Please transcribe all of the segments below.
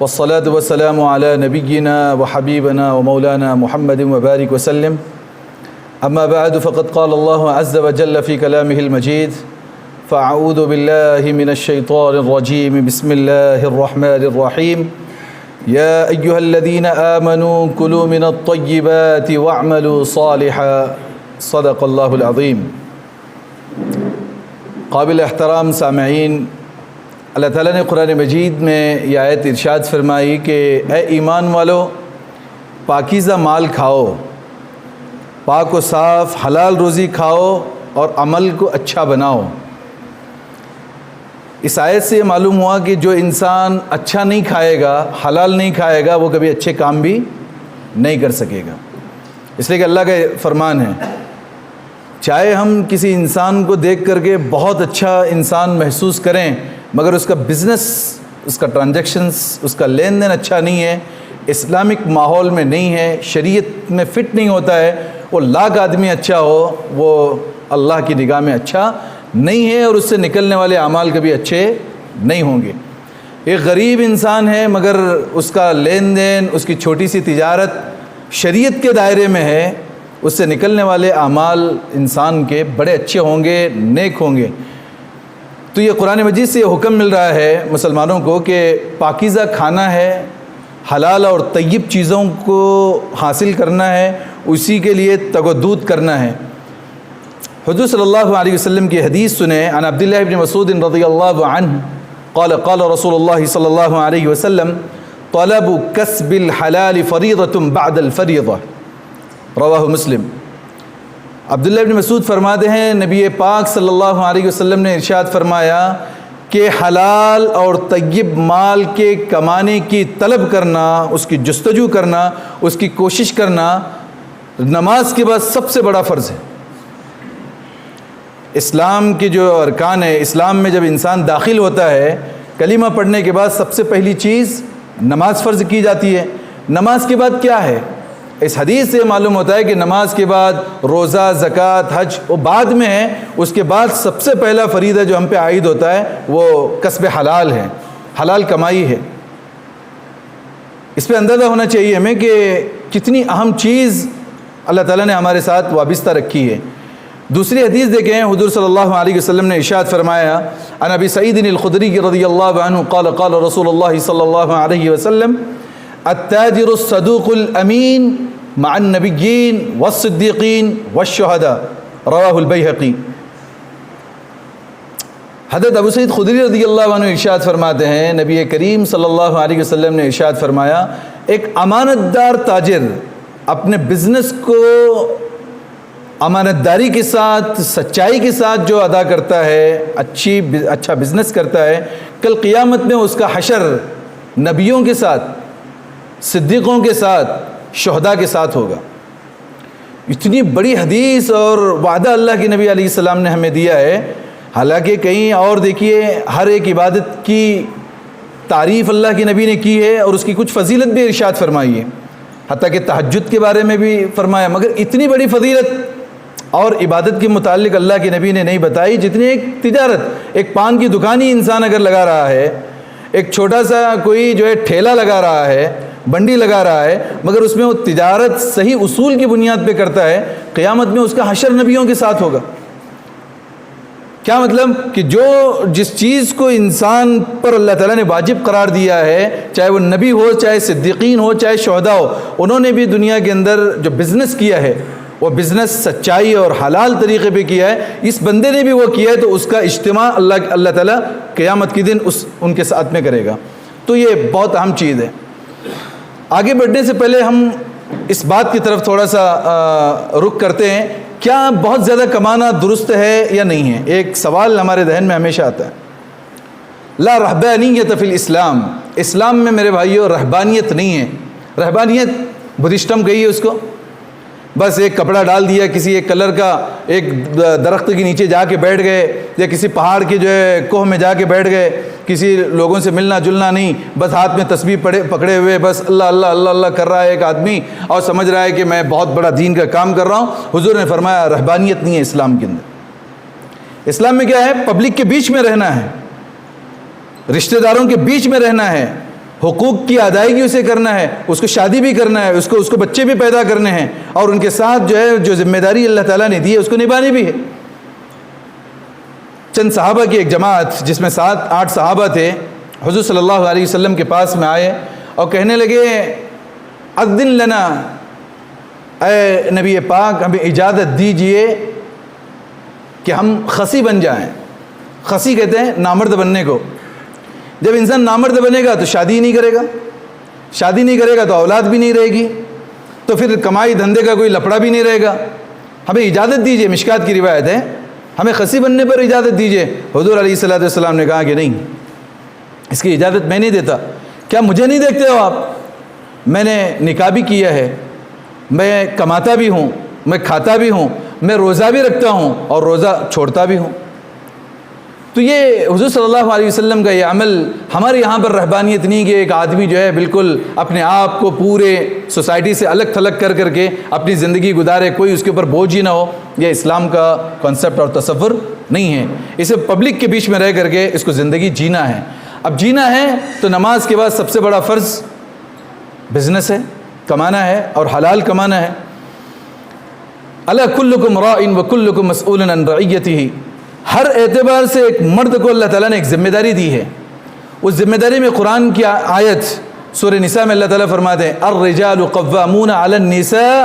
والصلاة والسلام على نبينا وحبيبنا ومولانا محمد وبارك وسلم. أما بعد فقد قال الله عز وجل في كلامه المجيد: فأعوذ بالله من الشيطان الرجيم بسم الله الرحمن الرحيم. يا أيها الذين آمنوا كلوا من الطيبات واعملوا صالحا صدق الله العظيم. قابل احترام سامعین، اللہ تعالیٰ نے قرآن مجید میں یہ آیت ارشاد فرمائی کہ اے ایمان والو، پاکیزہ مال کھاؤ، پاک و صاف حلال روزی کھاؤ اور عمل کو اچھا بناؤ۔ اس آیت سے یہ معلوم ہوا کہ جو انسان اچھا نہیں کھائے گا، حلال نہیں کھائے گا، وہ کبھی اچھے کام بھی نہیں کر سکے گا۔ اس لیے کہ اللہ کا فرمان ہے، چاہے ہم کسی انسان کو دیکھ کر کے بہت اچھا انسان محسوس کریں، مگر اس کا بزنس، اس کا ٹرانزیکشنز، اس کا لین دین اچھا نہیں ہے، اسلامک ماحول میں نہیں ہے، شریعت میں فٹ نہیں ہوتا ہے، وہ لاکھ آدمی اچھا ہو، وہ اللہ کی نگاہ میں اچھا نہیں ہے، اور اس سے نکلنے والے اعمال کبھی اچھے نہیں ہوں گے۔ ایک غریب انسان ہے مگر اس کا لین دین، اس کی چھوٹی سی تجارت شریعت کے دائرے میں ہے، اس سے نکلنے والے اعمال انسان کے بڑے اچھے ہوں گے، نیک ہوں گے۔ تو یہ قرآن مجید سے یہ حکم مل رہا ہے مسلمانوں کو کہ پاکیزہ کھانا ہے، حلال اور طیب چیزوں کو حاصل کرنا ہے، اسی کے لیے تگ و دود کرنا ہے۔ حضور صلی اللہ علیہ وسلم کی حدیث سنیں، عن عبداللہ ابن مسعود رضی اللہ عنہ قال قال رسول اللہ صلی اللہ علیہ وسلم: طلب کسب الحلال فریضۃ بعد الفریضہ، رواہ مسلم۔ عبداللہ ابن مسعود فرماتے ہیں، نبی پاک صلی اللہ علیہ وسلم نے ارشاد فرمایا کہ حلال اور طیب مال کے کمانے کی طلب کرنا، اس کی جستجو کرنا، اس کی کوشش کرنا نماز کے بعد سب سے بڑا فرض ہے۔ اسلام کے جو ارکان ہے، اسلام میں جب انسان داخل ہوتا ہے، کلمہ پڑھنے کے بعد سب سے پہلی چیز نماز فرض کی جاتی ہے۔ نماز کے بعد کیا ہے؟ اس حدیث سے معلوم ہوتا ہے کہ نماز کے بعد روزہ، زکوٰۃ، حج وہ بعد میں ہے، اس کے بعد سب سے پہلا فریضہ جو ہم پہ عائد ہوتا ہے وہ کسب حلال ہے، حلال کمائی ہے۔ اس پہ اندازہ ہونا چاہیے ہمیں کہ کتنی اہم چیز اللہ تعالیٰ نے ہمارے ساتھ وابستہ رکھی ہے۔ دوسری حدیث دیکھیں، حضور صلی اللہ علیہ وسلم نے ارشاد فرمایا، عن ابی سعید الخدری رضی اللہ عنہ قال قال رسول اللہ صلی اللہ علیہ وسلم: التاجر الصدوق الامین مع النبیین والصدیقین والشہداء، رواہ البیہقی۔ حضرت ابو سعید خدری رضی اللہ عنہ ارشاد فرماتے ہیں، نبی کریم صلی اللہ علیہ وسلم نے ارشاد فرمایا، ایک امانت دار تاجر اپنے بزنس کو امانت داری کے ساتھ، سچائی کے ساتھ جو ادا کرتا ہے، اچھا بزنس کرتا ہے، کل قیامت میں اس کا حشر نبیوں کے ساتھ، صدیقوں کے ساتھ، شہداء کے ساتھ ہوگا۔ اتنی بڑی حدیث اور وعدہ اللہ کے نبی علیہ السلام نے ہمیں دیا ہے۔ حالانکہ کہیں اور دیکھیے، ہر ایک عبادت کی تعریف اللہ کے نبی نے کی ہے اور اس کی کچھ فضیلت بھی ارشاد فرمائی ہے، حتیٰ کہ تہجد کے بارے میں بھی فرمایا، مگر اتنی بڑی فضیلت اور عبادت کے متعلق اللہ کے نبی نے نہیں بتائی جتنی ایک تجارت، ایک پان کی دکان ہی انسان اگر لگا رہا ہے، ایک چھوٹا سا کوئی جو ہے ٹھیلا لگا رہا ہے، بنڈی لگا رہا ہے، مگر اس میں وہ تجارت صحیح اصول کی بنیاد پہ کرتا ہے، قیامت میں اس کا حشر نبیوں کے ساتھ ہوگا۔ کیا مطلب؟ کہ جس چیز کو انسان پر اللہ تعالیٰ نے واجب قرار دیا ہے، چاہے وہ نبی ہو، چاہے صدیقین ہو، چاہے شہداء ہو، انہوں نے بھی دنیا کے اندر جو بزنس کیا ہے، وہ بزنس سچائی اور حلال طریقے پہ کیا ہے، اس بندے نے بھی وہ کیا ہے، تو اس کا اجتماع اللہ تعالیٰ قیامت کے دن ان کے ساتھ میں کرے گا۔ تو یہ بہت اہم چیز ہے۔ آگے بڑھنے سے پہلے ہم اس بات کی طرف تھوڑا سا رخ کرتے ہیں، کیا بہت زیادہ کمانا درست ہے یا نہیں ہے؟ ایک سوال ہمارے ذہن میں ہمیشہ آتا ہے۔ لا رہبانیت فی الاسلام، اسلام میں میرے بھائیو رہبانیت نہیں ہے۔ رہبانیت بدھسٹم کہیے اس کو، بس ایک کپڑا ڈال دیا کسی ایک کلر کا، ایک درخت کے نیچے جا کے بیٹھ گئے، یا کسی پہاڑ کے جو ہے کوہ میں جا کے بیٹھ گئے، کسی لوگوں سے ملنا جلنا نہیں، بس ہاتھ میں تسبیح پکڑے ہوئے بس اللہ اللہ اللہ اللہ کر رہا ہے ایک آدمی، اور سمجھ رہا ہے کہ میں بہت بڑا دین کا کام کر رہا ہوں۔ حضور نے فرمایا رہبانیت نہیں ہے اسلام کے اندر۔ اسلام میں کیا ہے؟ پبلک کے بیچ میں رہنا ہے، رشتہ داروں کے بیچ میں رہنا ہے، حقوق کی ادائیگی اسے کرنا ہے، اس کو شادی بھی کرنا ہے، اس کو بچے بھی پیدا کرنے ہیں، اور ان کے ساتھ جو ہے جو ذمہ داری اللہ تعالیٰ نے دی ہے اس کو نبھانی بھی ہے۔ چند صحابہ کی ایک جماعت جس میں 7-8 صحابہ تھے، حضور صلی اللہ علیہ وسلم کے پاس میں آئے اور کہنے لگے اذن لنا، اے نبی پاک ہمیں اجازت دیجئے کہ ہم خصی بن جائیں۔ خصی کہتے ہیں نامرد بننے کو۔ جب انسان نامرد بنے گا تو شادی نہیں کرے گا، شادی نہیں کرے گا تو اولاد بھی نہیں رہے گی، تو پھر کمائی دھندے کا کوئی لپڑا بھی نہیں رہے گا۔ ہمیں اجازت دیجئے، مشکات کی روایت ہے، ہمیں خصی بننے پر اجازت دیجئے۔ حضور علیہ الصلوۃ والسلام نے کہا کہ نہیں، اس کی اجازت میں نہیں دیتا۔ کیا مجھے نہیں دیکھتے ہو آپ؟ میں نے نکاح بھی کیا ہے، میں کماتا بھی ہوں، میں کھاتا بھی ہوں، میں روزہ بھی رکھتا ہوں اور روزہ چھوڑتا بھی ہوں۔ تو یہ حضور صلی اللہ علیہ وسلم کا یہ عمل، ہمارے یہاں پر رہبانیت نہیں کہ ایک آدمی جو ہے بالکل اپنے آپ کو پورے سوسائٹی سے الگ تھلگ کر کے اپنی زندگی گزارے، کوئی اس کے اوپر بوجھ ہی نہ ہو۔ یہ اسلام کا کانسیپٹ اور تصور نہیں ہے۔ اسے پبلک کے بیچ میں رہ کر کے اس کو زندگی جینا ہے۔ اب جینا ہے تو نماز کے بعد سب سے بڑا فرض بزنس ہے، کمانا ہے اور حلال کمانا ہے۔ الا کلکم راع وکلکم مسئول عن رعیتہ، ہر اعتبار سے ایک مرد کو اللہ تعالیٰ نے ایک ذمہ داری دی ہے۔ اس ذمہ داری میں قرآن کی آیت سورہ نساء میں اللہ تعالیٰ فرماتے ہیں الرجال قوامون علی النساء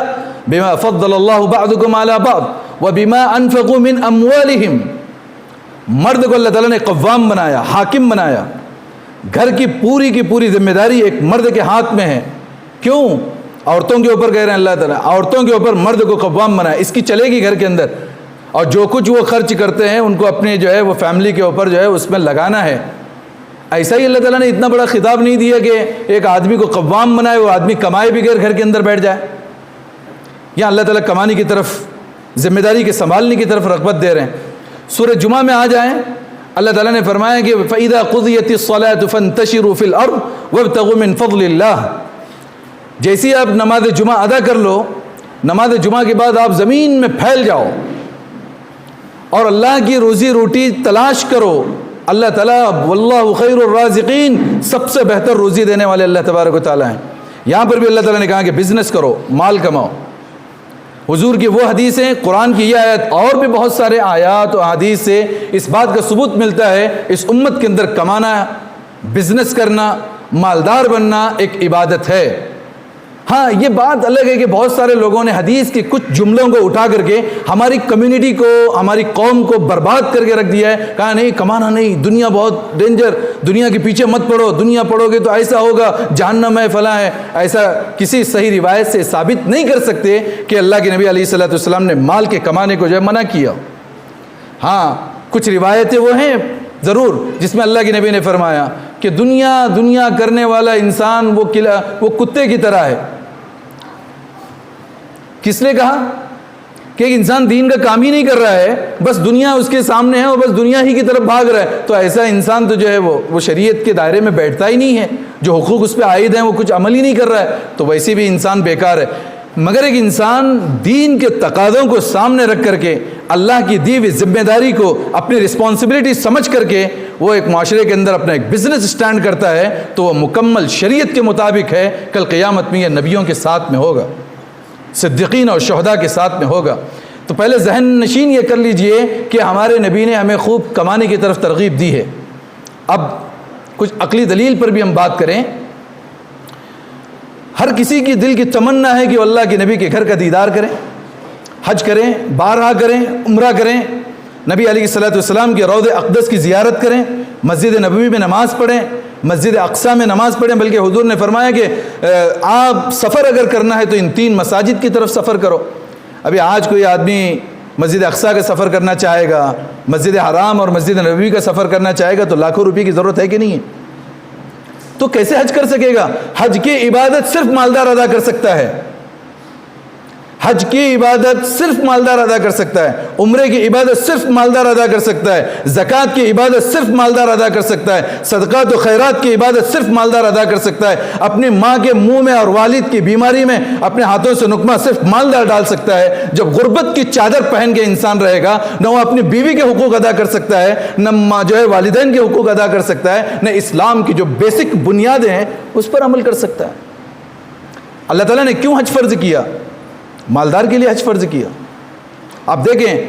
بما فضل اللہ بعضکم علی بعض وبما انفقوا من اموالہم۔ مرد کو اللہ تعالیٰ نے قوام بنایا، حاکم بنایا۔ گھر کی پوری ذمہ داری ایک مرد کے ہاتھ میں ہے۔ کیوں؟ عورتوں کے اوپر کہہ رہے ہیں اللہ تعالیٰ، عورتوں کے اوپر مرد کو قوام بنایا، اس کی چلے گی گھر کے اندر، اور جو کچھ وہ خرچ کرتے ہیں ان کو اپنے جو ہے وہ فیملی کے اوپر جو ہے اس میں لگانا ہے۔ ایسا ہی اللہ تعالیٰ نے اتنا بڑا خطاب نہیں دیا کہ ایک آدمی کو قوام بنائے، وہ آدمی کمائے بغیر گھر کے اندر بیٹھ جائے۔ یہاں اللہ تعالیٰ کمانے کی طرف، ذمہ داری کے سنبھالنے کی طرف رغبت دے رہے ہیں۔ سورہ جمعہ میں آ جائیں، اللہ تعالیٰ نے فرمایا کہ فَإِذَا قُضِيَتِ الصَّلَاةُ فَانتَشِرُوا فِي الْأَرْضِ وَابْتَغُوا مِن فَضْلِ اللَّهِ۔ جیسی آپ نماز جمعہ ادا کر لو، نماز جمعہ کے بعد آپ زمین میں پھیل جاؤ اور اللہ کی روزی روٹی تلاش کرو۔ اللہ تعالیٰ واللہ خیر الرازقین، سب سے بہتر روزی دینے والے اللہ تبارک و تعالیٰ ہیں۔ یہاں پر بھی اللہ تعالیٰ نے کہا کہ بزنس کرو، مال کماؤ۔ حضور کی وہ حدیثیں، قرآن کی یہ آیت اور بھی بہت سارے آیات و حدیث سے اس بات کا ثبوت ملتا ہے اس امت کے اندر کمانا، بزنس کرنا، مالدار بننا ایک عبادت ہے۔ ہاں یہ بات الگ ہے کہ بہت سارے لوگوں نے حدیث کے کچھ جملوں کو اٹھا کر کے ہماری کمیونٹی کو، ہماری قوم کو برباد کر کے رکھ دیا ہے۔ کہا نہیں، کمانا نہیں، دنیا بہت ڈینجر، دنیا کے پیچھے مت پڑو، دنیا پڑھو گے تو ایسا ہوگا، جہنم ہے، فلاں ہے۔ ایسا کسی صحیح روایت سے ثابت نہیں کر سکتے کہ اللہ کے نبی علیہ الصلوۃ والسلام نے مال کے کمانے کو جو ہے منع کیا۔ ہاں کچھ روایتیں وہ ہیں ضرور جس میں اللہ کے نبی نے فرمایا کہ دنیا کرنے والا انسان وہ کتے کی طرح ہے۔ کس نے کہا کہ ایک انسان دین کا کام ہی نہیں کر رہا ہے، بس دنیا اس کے سامنے ہے اور بس دنیا ہی کی طرف بھاگ رہا ہے، تو ایسا انسان تو جو ہے وہ شریعت کے دائرے میں بیٹھتا ہی نہیں ہے، جو حقوق اس پہ عائد ہیں وہ کچھ عمل ہی نہیں کر رہا ہے، تو ویسے بھی انسان بیکار ہے۔ مگر ایک انسان دین کے تقاضوں کو سامنے رکھ کر کے، اللہ کی دی ہوئی ذمہ داری کو اپنی رسپانسبلٹی سمجھ کر کے وہ ایک معاشرے کے اندر اپنا ایک بزنس سٹینڈ کرتا ہے، تو وہ مکمل شریعت کے مطابق ہے۔ کل قیامت میں یہ نبیوں کے ساتھ میں ہوگا، صدیقین اور شہداء کے ساتھ میں ہوگا۔ تو پہلے ذہن نشین یہ کر لیجئے کہ ہمارے نبی نے ہمیں خوب کمانے کی طرف ترغیب دی ہے۔ اب کچھ عقلی دلیل پر بھی ہم بات کریں۔ ہر کسی کی دل کی تمنا ہے کہ وہ اللہ کے نبی کے گھر کا دیدار کریں، حج کریں، بارہا کریں، عمرہ کریں، نبی علیہ الصلوۃ والسلام کے روضہ اقدس کی زیارت کریں، مسجد نبوی میں نماز پڑھیں، مسجد اقصیٰ میں نماز پڑھیں۔ بلکہ حضور نے فرمایا کہ آپ سفر اگر کرنا ہے تو ان 3 مساجد کی طرف سفر کرو۔ ابھی آج کوئی آدمی مسجد اقصیٰ کا سفر کرنا چاہے گا، مسجد حرام اور مسجد نبوی کا سفر کرنا چاہے گا تو لاکھوں روپے کی ضرورت ہے کہ نہیں ہے؟ تو کیسے حج کر سکے گا؟ حج کی عبادت صرف مالدار ادا کر سکتا ہے، حج کی عبادت صرف مالدار ادا کر سکتا ہے، عمرے کی عبادت صرف مالدار ادا کر سکتا ہے، زکوٰۃ کی عبادت صرف مالدار ادا کر سکتا ہے، صدقات و خیرات کی عبادت صرف مالدار ادا کر سکتا ہے، اپنی ماں کے منہ میں اور والد کی بیماری میں اپنے ہاتھوں سے نقمہ صرف مالدار ڈال سکتا ہے۔ جب غربت کی چادر پہن کے انسان رہے گا، نہ وہ اپنی بیوی کے حقوق ادا کر سکتا ہے، نہ جو ہے والدین کے حقوق ادا کر سکتا ہے، نہ اسلام کی جو بیسک بنیادیں ہیں اس پر عمل کر سکتا ہے۔ اللہ تعالیٰ نے کیوں حج فرض کیا؟ مالدار کے لیے حج فرض کیا۔ آپ دیکھیں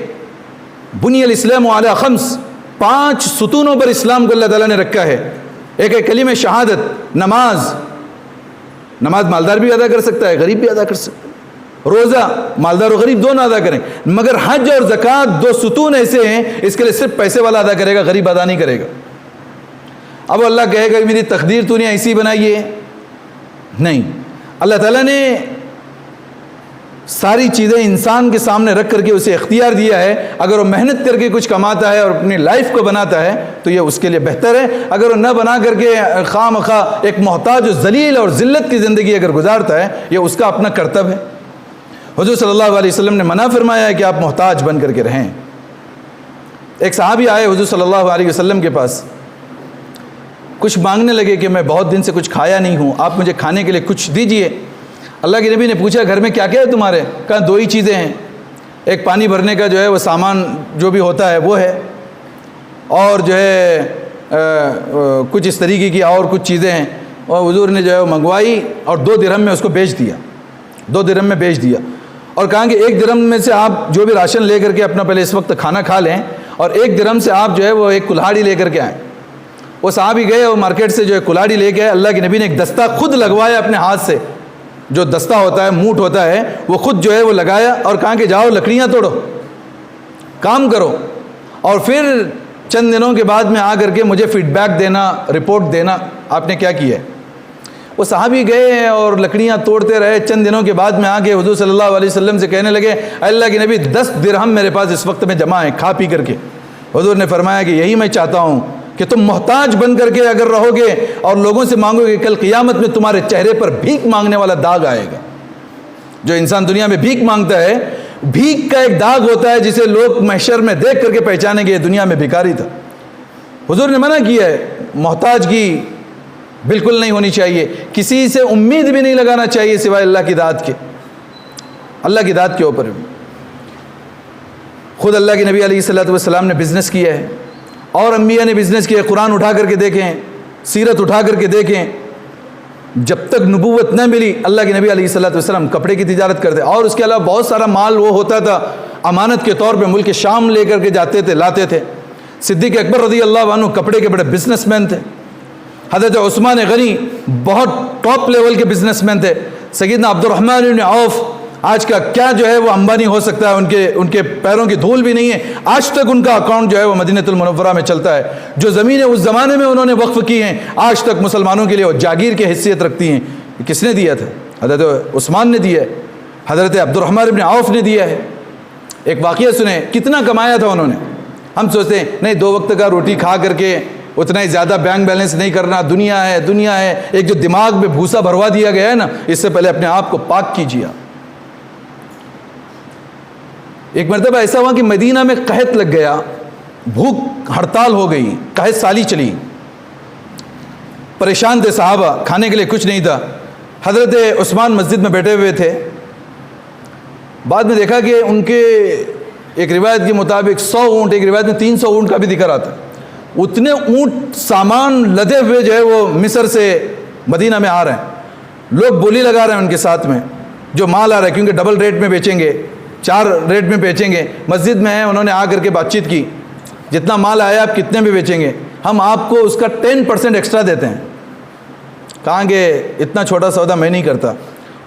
بنی الاسلام علی خمس، 5 ستونوں پر اسلام کو اللہ تعالیٰ نے رکھا ہے۔ ایک ہے کلمہ شہادت، نماز مالدار بھی ادا کر سکتا ہے، غریب بھی ادا کر سکتا ہے۔ روزہ مالدار و غریب دونوں ادا کریں، مگر حج اور زکوٰۃ 2 ستون ایسے ہیں، اس کے لیے صرف پیسے والا ادا کرے گا، غریب ادا نہیں کرے گا۔ اب اللہ کہے گا کہ میری تقدیر تو نے ایسی بنائی ہے؟ نہیں، اللہ تعالیٰ نے ساری چیزیں انسان کے سامنے رکھ کر کے اسے اختیار دیا ہے۔ اگر وہ محنت کر کے کچھ کماتا ہے اور اپنی لائف کو بناتا ہے تو یہ اس کے لیے بہتر ہے۔ اگر وہ نہ بنا کر کے خواہ مخواہ ایک محتاج و ذلیل اور ذلت کی زندگی اگر گزارتا ہے، یہ اس کا اپنا کرتب ہے۔ حضور صلی اللہ علیہ وسلم نے منع فرمایا ہے کہ آپ محتاج بن کر کے رہیں۔ ایک صحابی آئے حضور صلی اللہ علیہ وسلم کے پاس، کچھ مانگنے لگے کہ میں بہت دن سے کچھ کھایا نہیں ہوں، آپ مجھے کھانے کے لیے کچھ دیجئے۔ اللہ کے نبی نے پوچھا گھر میں کیا کیا ہے تمہارے؟ کہا 2 ہی چیزیں ہیں، ایک پانی بھرنے کا جو ہے وہ سامان جو بھی ہوتا ہے وہ ہے، اور جو ہے کچھ اس طریقے کی اور کچھ چیزیں ہیں۔ اور حضور نے جو ہے وہ منگوائی اور 2 درہم میں اس کو بیچ دیا، 2 درہم میں بیچ دیا، اور کہا کہ 1 درہم میں سے آپ جو بھی راشن لے کر کے اپنا پہلے اس وقت کھانا کھا لیں، اور 1 درہم سے آپ جو ہے وہ ایک کلہاڑی لے کر کے آئیں۔ وہ صحابی گئے اور مارکیٹ سے جو ہے کلہاڑی لے کے آئے۔ اللہ کے نبی نے ایک دستہ خود لگوایا اپنے ہاتھ سے، جو دستہ ہوتا ہے، موٹ ہوتا ہے، وہ خود جو ہے وہ لگایا اور کہا کہ جاؤ لکڑیاں توڑو، کام کرو، اور پھر چند دنوں کے بعد میں آ کر کے مجھے فیڈ بیک دینا، رپورٹ دینا آپ نے کیا کیا ہے۔ وہ صحابی گئے اور لکڑیاں توڑتے رہے۔ چند دنوں کے بعد میں آ کے حضور صلی اللہ علیہ وسلم سے کہنے لگے اللہ کے نبی 10 درہم میرے پاس اس وقت میں جمع ہیں کھا پی کر کے۔ حضور نے فرمایا کہ یہی میں چاہتا ہوں کہ تم محتاج بن کر کے اگر رہو گے اور لوگوں سے مانگو گے، کل قیامت میں تمہارے چہرے پر بھیک مانگنے والا داغ آئے گا۔ جو انسان دنیا میں بھیک مانگتا ہے، بھیک کا ایک داغ ہوتا ہے جسے لوگ محشر میں دیکھ کر کے پہچانیں گے دنیا میں بھکاری تھا۔ حضور نے منع کیا ہے، محتاج کی بالکل نہیں ہونی چاہیے، کسی سے امید بھی نہیں لگانا چاہیے سوائے اللہ کی ذات کے، اللہ کی ذات کے اوپر۔ خود اللہ کے نبی علیہ الصلوۃ والسلام نے بزنس کیا ہے، اور انبیاء نے بزنس کیا ہے۔ قرآن اٹھا کر کے دیکھیں، سیرت اٹھا کر کے دیکھیں، جب تک نبوت نہ ملی اللہ کے نبی علیہ الصلوۃ والسلام کپڑے کی تجارت کرتے، اور اس کے علاوہ بہت سارا مال وہ ہوتا تھا امانت کے طور پہ ملک شام لے کر کے جاتے تھے، لاتے تھے۔ صدیق اکبر رضی اللہ عنہ کپڑے کے بڑے بزنس مین تھے۔ حضرت عثمان غنی بہت ٹاپ لیول کے بزنس مین تھے۔ سیدنا عبد الرحمن بن عوف، آج کا کیا جو ہے وہ امبانی ہو سکتا ہے، ان کے پیروں کی دھول بھی نہیں ہے، آج تک ان کا اکاؤنٹ جو ہے وہ مدینہ المنورہ میں چلتا ہے۔ جو زمینیں اس زمانے میں انہوں نے وقف کی ہیں، آج تک مسلمانوں کے لیے وہ جاگیر کی حیثیت رکھتی ہیں۔ کس نے دیا تھا؟ حضرت عثمان نے دیا ہے، حضرت عبد الرحمن بن عوف نے دیا ہے۔ ایک واقعہ سنیں، کتنا کمایا تھا انہوں نے۔ ہم سوچتے ہیں نہیں 2 وقت کا روٹی کھا کر کے اتنا ہی زیادہ بینک بیلنس نہیں کرنا، دنیا ہے دنیا ہے، ایک جو دماغ میں بھوسا بھروا دیا گیا ہے نا، اس سے پہلے اپنے آپ کو پاک کیجیے۔ ایک مرتبہ ایسا ہوا کہ مدینہ میں قحط لگ گیا، بھوک ہڑتال ہو گئی، قحط سالی چلی، پریشان تھے صحابہ، کھانے کے لیے کچھ نہیں تھا۔ حضرت عثمان مسجد میں بیٹھے ہوئے تھے، بعد میں دیکھا کہ ان کے ایک روایت کے مطابق 100 اونٹ، ایک روایت میں 300 اونٹ کا بھی ذکر آتا ہے، اتنے اونٹ سامان لدے ہوئے جو ہے وہ مصر سے مدینہ میں آ رہے ہیں۔ لوگ بولی لگا رہے ہیں ان کے ساتھ میں، جو مال آ رہا ہے، کیونکہ ڈبل ریٹ میں بیچیں گے، 4 ریٹ میں بیچیں گے۔ مسجد میں ہیں، انہوں نے آ کر کے بات چیت کی، جتنا مال آیا آپ کتنے میں بیچیں گے، ہم آپ کو اس کا 10% ایکسٹرا دیتے ہیں۔ کہاں کہ اتنا چھوٹا سودا میں نہیں کرتا۔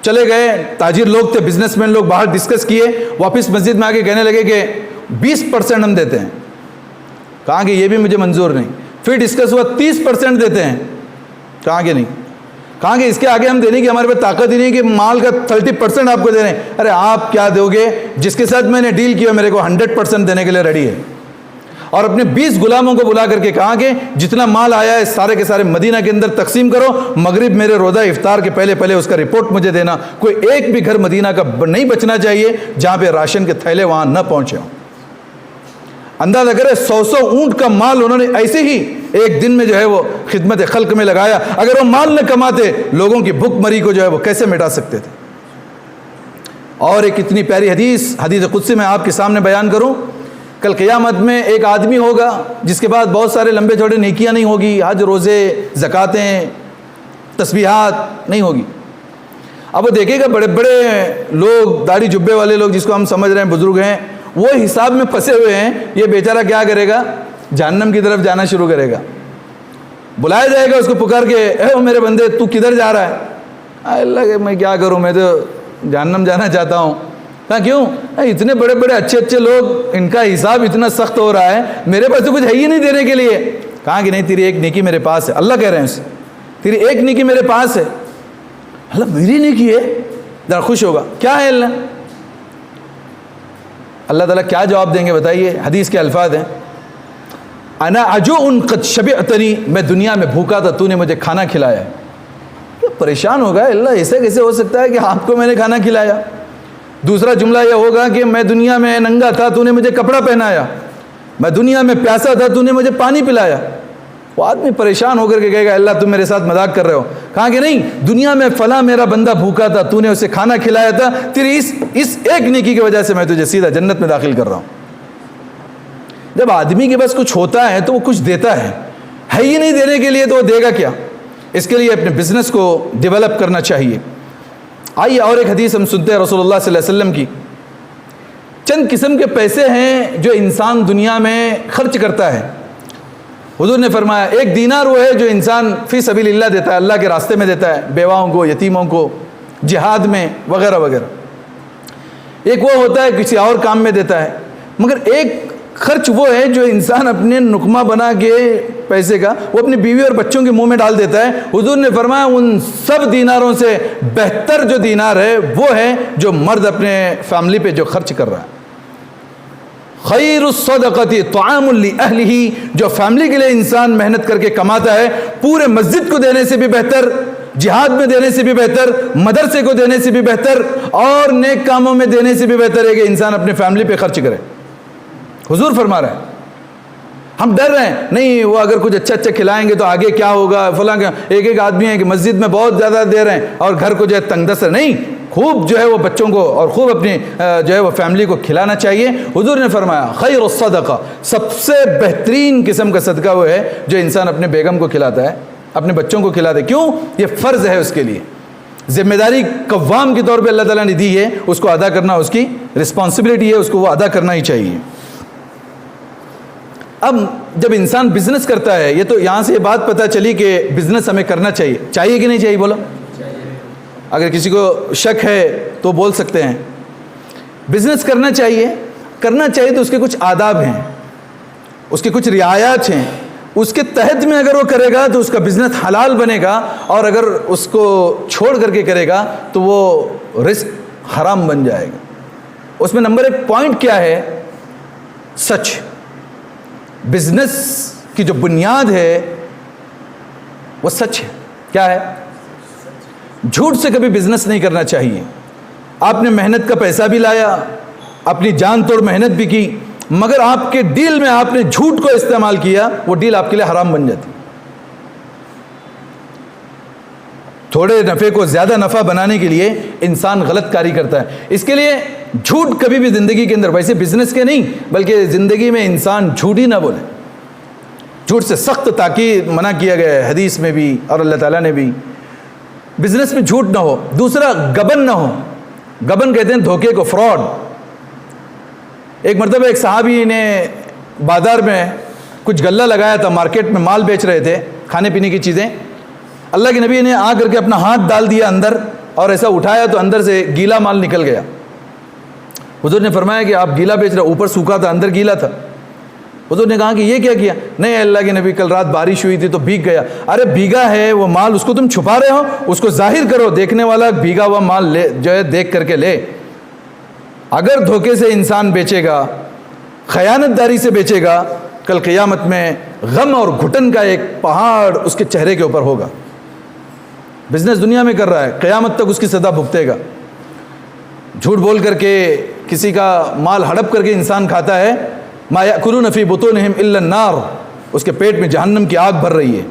چلے گئے، تاجر لوگ تھے، بزنس مین لوگ، باہر ڈسکس کیے، واپس مسجد میں آ کے کہنے لگے کہ 20% ہم دیتے ہیں۔ کہاں کہ یہ بھی مجھے منظور نہیں۔ پھر ڈسکس ہوا 30% دیتے ہیں، کہاں کہ نہیں، کہاں کہ اس کے آگے ہم دینے کی ہمارے پاس طاقت ہی نہیں کہ مال کا 30% آپ کو دے رہے ہیں۔ ارے آپ کیا دو گے، جس کے ساتھ میں نے ڈیل کیا میرے کو 100% دینے کے لیے ریڈی ہے۔ اور اپنے 20 غلاموں کو بلا کر کے کہا کہ جتنا مال آیا ہے سارے کے سارے مدینہ کے اندر تقسیم کرو، مغرب میرے روزہ افطار کے پہلے اس کا رپورٹ مجھے دینا، کوئی ایک بھی گھر مدینہ کا نہیں بچنا چاہیے جہاں پہ راشن کے تھیلے وہاں نہ پہنچے ہوں۔ اندازہ کرے 100 اونٹ کا مال انہوں نے ایسے ہی ایک دن میں جو ہے وہ خدمت خلق میں لگایا۔ اگر وہ مال نہ کماتے، لوگوں کی بھوک مری کو جو ہے وہ کیسے مٹا سکتے تھے۔ اور ایک اتنی پیاری حدیث قدسی میں آپ کے سامنے بیان کروں، کل قیامت میں ایک آدمی ہوگا جس کے بعد بہت سارے لمبے چوڑے نیکیاں نہیں ہوگی، حج، روزے، زکاتیں، تسبیحات نہیں ہوگی۔ اب وہ دیکھے گا بڑے بڑے لوگ، داڑھی جبے والے لوگ جس کو ہم سمجھ رہے ہیں بزرگ ہیں، وہ حساب میں پھنسے ہوئے ہیں، یہ بیچارہ کیا کرے گا؟ جہنم کی طرف جانا شروع کرے گا۔ بلایا جائے گا اس کو پکار کے، اے او میرے بندے تو کدھر جا رہا ہے؟ اللہ کہ میں کیا کروں، میں تو جہنم جانا چاہتا ہوں۔ کہا کیوں؟ اتنے بڑے بڑے اچھے اچھے لوگ، ان کا حساب اتنا سخت ہو رہا ہے، میرے پاس تو کچھ ہے ہی نہیں دینے کے لیے۔ کہا کہ نہیں، تیری ایک نیکی میرے پاس ہے۔ اللہ کہہ رہے ہیں اسے، تیری ایک نیکی میرے پاس ہے۔ اللہ میری نیکی ہے؟ ذرا خوش ہوگا، کیا ہے اللہ؟ اللہ تعالیٰ کیا جواب دیں گے بتائیے؟ حدیث کے الفاظ ہیں، انا اجوع قد شبعتنی، میں دنیا میں بھوکا تھا، تو نے مجھے کھانا کھلایا۔ پریشان ہوگا، اللہ ایسے کیسے ہو سکتا ہے کہ آپ کو میں نے کھانا کھلایا؟ دوسرا جملہ یہ ہوگا کہ میں دنیا میں ننگا تھا، تو نے مجھے کپڑا پہنایا، میں دنیا میں پیاسا تھا، تو نے مجھے پانی پلایا۔ وہ آدمی پریشان ہو کر کے کہے گا اللہ تم میرے ساتھ مذاق کر رہے ہو۔ کہا کہ نہیں، دنیا میں فلاں میرا بندہ بھوکا تھا، تو نے اسے کھانا کھلایا تھا، تیری اس ایک نیکی کی وجہ سے میں تجھے سیدھا جنت میں داخل کر رہا ہوں۔ جب آدمی کے پاس کچھ ہوتا ہے تو وہ کچھ دیتا ہے ہی نہیں دینے کے لیے، تو وہ دے گا کیا؟ اس کے لیے اپنے بزنس کو ڈیولپ کرنا چاہیے۔ آئیے اور ایک حدیث ہم سنتے ہیں رسول اللہ صلی اللہ علیہ وسلم کی۔ چند قسم کے پیسے ہیں جو انسان دنیا میں خرچ کرتا ہے۔ حضور نے فرمایا ایک دینار وہ ہے جو انسان فی سبیل اللہ دیتا ہے، اللہ کے راستے میں دیتا ہے، بیواؤں کو، یتیموں کو، جہاد میں وغیرہ وغیرہ۔ ایک وہ ہوتا ہے کسی اور کام میں دیتا ہے۔ مگر ایک خرچ وہ ہے جو انسان اپنے نقمہ بنا کے پیسے کا وہ اپنی بیوی اور بچوں کے منہ میں ڈال دیتا ہے۔ حضور نے فرمایا ان سب دیناروں سے بہتر جو دینار ہے وہ ہے جو مرد اپنے فیملی پہ جو خرچ کر رہا ہے۔ خیر الصدقۃ طعام لأہلہ، جو فیملی کے لیے انسان محنت کر کے کماتا ہے، پورے مسجد کو دینے سے بھی بہتر، جہاد میں دینے سے بھی بہتر، مدرسے کو دینے سے بھی بہتر، اور نیک کاموں میں دینے سے بھی بہتر ہے کہ انسان اپنے فیملی پہ خرچ کرے۔ حضور فرما رہے ہیں۔ ہم ڈر رہے ہیں، نہیں وہ اگر کچھ اچھا اچھا کھلائیں گے تو آگے کیا ہوگا، فلاں ایک آدمی ہے کہ مسجد میں بہت زیادہ دے رہے ہیں اور گھر کو جو ہے تنگ دست ہے۔ نہیں، خوب جو ہے وہ بچوں کو اور خوب اپنی جو ہے وہ فیملی کو کھلانا چاہیے۔ حضور نے فرمایا خیر الصدقہ، سب سے بہترین قسم کا صدقہ وہ ہے جو انسان اپنے بیگم کو کھلاتا ہے، اپنے بچوں کو کھلاتا ہے۔ کیوں؟ یہ فرض ہے اس کے لیے، ذمہ داری قوام کے طور پہ اللہ تعالیٰ نے دی ہے، اس کو ادا کرنا اس کی رسپانسبلٹی ہے، اس کو وہ ادا کرنا ہی چاہیے۔ اب جب انسان بزنس کرتا ہے، یہ تو یہاں سے یہ بات پتہ چلی کہ بزنس ہمیں کرنا چاہیے کہ نہیں چاہیے؟ بولو، اگر کسی کو شک ہے تو بول سکتے ہیں۔ بزنس کرنا چاہیے تو اس کے کچھ آداب ہیں، اس کے کچھ رعایات ہیں، اس کے تحت میں اگر وہ کرے گا تو اس کا بزنس حلال بنے گا، اور اگر اس کو چھوڑ کر کے کرے گا تو وہ رزق حرام بن جائے گا۔ اس میں نمبر ایک پوائنٹ کیا ہے؟ سچ۔ بزنس کی جو بنیاد ہے وہ سچ ہے۔ کیا ہے؟ جھوٹ سے کبھی بزنس نہیں کرنا چاہیے۔ آپ نے محنت کا پیسہ بھی لایا، اپنی جان توڑ محنت بھی کی، مگر آپ کے ڈیل میں آپ نے جھوٹ کو استعمال کیا، وہ ڈیل آپ کے لیے حرام بن جاتی۔ تھوڑے نفع کو زیادہ نفع بنانے کے لیے انسان غلط کاری کرتا ہے۔ اس کے لیے جھوٹ کبھی بھی زندگی کے اندر، ویسے بزنس کے نہیں بلکہ زندگی میں انسان جھوٹ ہی نہ بولے۔ جھوٹ سے سخت تاکید منع کیا گیا ہے حدیث میں بھی اور اللہ تعالیٰ نے بھی۔ بزنس میں جھوٹ نہ ہو۔ دوسرا، گبن نہ ہو۔ گبن کہتے ہیں دھوکے کو، فراڈ۔ ایک مرتبہ ایک صحابی نے بازار میں کچھ غلہ لگایا تھا، مارکیٹ میں مال بیچ رہے تھے، کھانے پینے کی چیزیں۔ اللہ کے نبی نے آ کر کے اپنا ہاتھ ڈال دیا اندر اور ایسا اٹھایا تو اندر سے گیلا مال نکل گیا۔ حضور نے فرمایا کہ آپ گیلا بیچ رہے، اوپر سوکھا تھا اندر گیلا تھا۔ حضور نے کہا کہ یہ کیا کیا؟ نہیں اللہ کے نبی کل رات بارش ہوئی تھی تو بھیگ گیا۔ ارے بھیگا ہے وہ مال، اس کو تم چھپا رہے ہو، اس کو ظاہر کرو، دیکھنے والا بھیگا ہوا مال لے جو ہے دیکھ کر کے لے۔ اگر دھوکے سے انسان بیچے گا، خیانت داری سے بیچے گا، کل قیامت میں غم اور گھٹن کا ایک پہاڑ اس کے چہرے کے اوپر ہوگا۔ بزنس دنیا میں کر رہا ہے، قیامت تک اس کی سزا بھگتے گا۔ جھوٹ بول کر کے کسی کا مال ہڑپ کر کے انسان کھاتا ہے، ما یأکلون فی بطونہم الا النار، اس کے پیٹ میں جہنم کی آگ بھر رہی ہے۔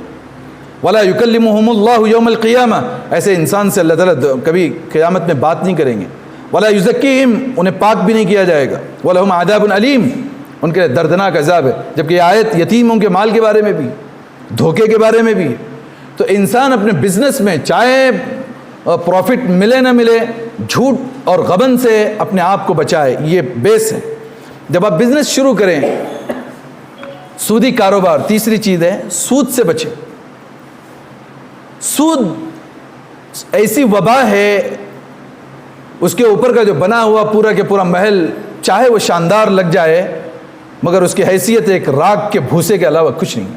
ولا یکلمہم اللہ یوم القیامہ، ایسے انسان سے اللہ تعالیٰ کبھی قیامت میں بات نہیں کریں گے۔ ولا یزکیہم، انہیں پاک بھی نہیں کیا جائے گا۔ ولہم عذاب علیم، ان کے دردناک عذاب ہے۔ جبکہ یہ آیت یتیموں کے مال کے بارے میں بھی، دھوکے کے بارے میں بھی، تو انسان اپنے بزنس میں چاہے پروفٹ ملے نہ ملے جھوٹ اور غبن سے اپنے آپ کو بچائے، یہ بیس ہے۔ جب آپ بزنس شروع کریں، سودی کاروبار، تیسری چیز ہے سود سے بچیں۔ سود ایسی وبا ہے، اس کے اوپر کا جو بنا ہوا پورا کے پورا محل چاہے وہ شاندار لگ جائے مگر اس کی حیثیت ایک راکھ کے بھوسے کے علاوہ کچھ نہیں،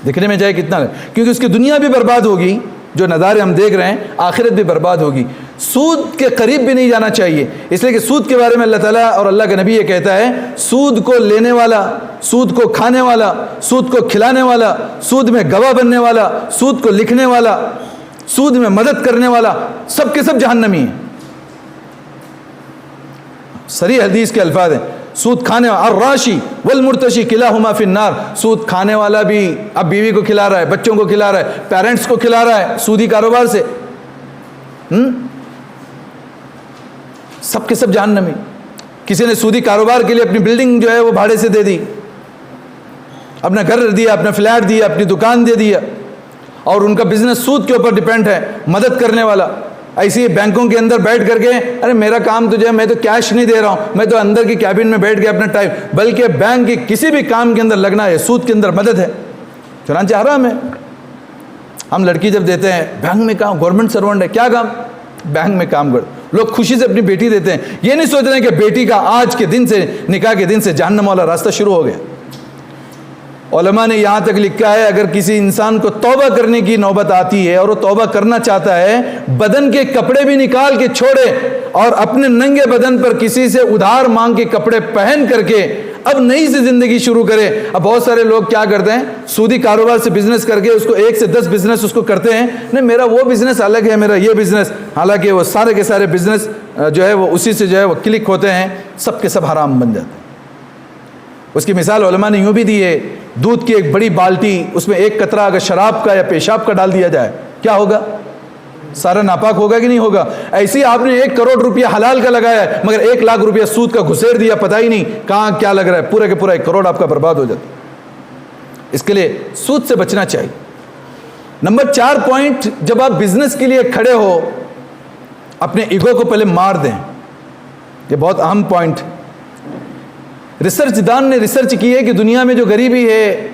دکھنے میں جائے کتنا، کیونکہ اس کی دنیا بھی برباد ہوگی، جو نظارے ہم دیکھ رہے ہیں، آخرت بھی برباد ہوگی۔ سود کے قریب بھی نہیں جانا چاہیے، اس لیے کہ سود کے بارے میں اللہ تعالیٰ اور اللہ کا نبی یہ کہتا ہے، سود کو لینے والا، سود کو کھانے والا، سود کو کھلانے والا، سود میں گواہ بننے والا، سود کو لکھنے والا، سود میں مدد کرنے والا، سب کے سب جہنمی ہیں۔ صریح حدیث کے الفاظ ہیں، سود کھانے والا الراشی والمرتشی کلاہما فی النار، سود کھانے والا بھی اب بیوی کو کھلا رہا ہے، بچوں کو کھلا رہا ہے، پیرنٹس کو کھلا رہا ہے سودی کاروبار سے، سب کے سب جہنمی۔ کسی نے سودی کاروبار کے لیے اپنی بلڈنگ جو ہے وہ بھاڑے سے دے دی، اپنا گھر دیا، اپنا فلیٹ دیا، اپنی دکان دے دیا، اور ان کا بزنس سود کے اوپر ڈیپینڈ ہے، مدد کرنے والا۔ ایسے ہی بینکوں کے اندر بیٹھ کر کے، ارے میرا کام تو جو ہے میں تو کیش نہیں دے رہا ہوں، میں تو اندر کی کیبن میں بیٹھ کے اپنا ٹائم، بلکہ بینک کی کسی بھی کام کے اندر لگنا ہے سود کے اندر مدد ہے، چنانچہ حرام ہے۔ ہم لڑکی جب دیتے ہیں بینک میں کام، گورنمنٹ سرونٹ ہے، کیا کام؟ بینک میں کام کر، لوگ خوشی سے اپنی بیٹی دیتے ہیں، یہ نہیں سوچ رہے ہیں کہ بیٹی کا آج کے دن سے، نکاح کے دن سے جہنم والا راستہ شروع ہو گیا۔ علماء نے یہاں تک لکھا ہے، اگر کسی انسان کو توبہ کرنے کی نوبت آتی ہے اور وہ توبہ کرنا چاہتا ہے، بدن کے کپڑے بھی نکال کے چھوڑے اور اپنے ننگے بدن پر کسی سے ادھار مانگ کے کپڑے پہن کر کے اب نئی سی زندگی شروع کرے۔ اب بہت سارے لوگ کیا کرتے ہیں، سودی کاروبار سے بزنس کر کے اس کو 1 سے 10 بزنس اس کو کرتے ہیں، نہیں میرا وہ بزنس الگ ہے، میرا یہ بزنس، حالانکہ وہ سارے کے سارے بزنس جو ہے وہ اسی سے جو ہے وہ کلک ہوتے ہیں، سب کے سب حرام بن جاتے ہیں۔ اس کی مثال علماء نے یوں بھی دی ہے، دودھ کی ایک بڑی بالٹی، اس میں 1 قطرہ اگر شراب کا یا پیشاب کا ڈال دیا جائے کیا ہوگا؟ سارا ناپاک ہوگا کہ نہیں ہوگا؟ ایسے ہی آپ نے 1 کروڑ روپیہ حلال کا لگایا ہے مگر 1 لاکھ روپیہ سود کا گھسیر دیا، پتہ ہی نہیں کہاں کیا لگ رہا ہے، پورے کے پورا 1 کروڑ آپ کا برباد ہو جاتا ہے۔ اس کے لیے سود سے بچنا چاہیے۔ نمبر 4 پوائنٹ، جب آپ بزنس کے لیے کھڑے ہو اپنے ایگو کو پہلے مار دیں، یہ بہت اہم پوائنٹ۔ ریسرچ دان نے ریسرچ کی ہے کہ دنیا میں جو غریبی ہے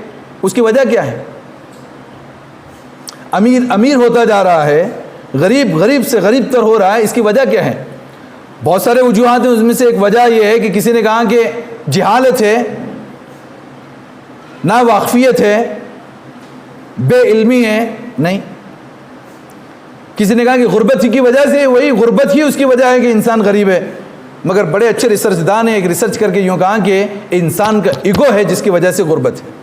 اس کی وجہ کیا ہے؟ امیر امیر ہوتا جا رہا ہے، غریب غریب سے غریب تر ہو رہا ہے، اس کی وجہ کیا ہے؟ بہت سارے وجوہات ہیں، اس میں سے ایک وجہ یہ ہے کہ کسی نے کہا کہ جہالت ہے، نا واقفیت ہے، بے علمی ہے، نہیں۔ کسی نے کہا کہ غربت ہی کی وجہ سے، وہی غربت ہی اس کی وجہ ہے کہ انسان غریب ہے، مگر بڑے اچھے ریسرچ دان نے ایک ریسرچ کر کے یوں کہا کہ انسان کا ایگو ہے جس کی وجہ سے غربت ہے۔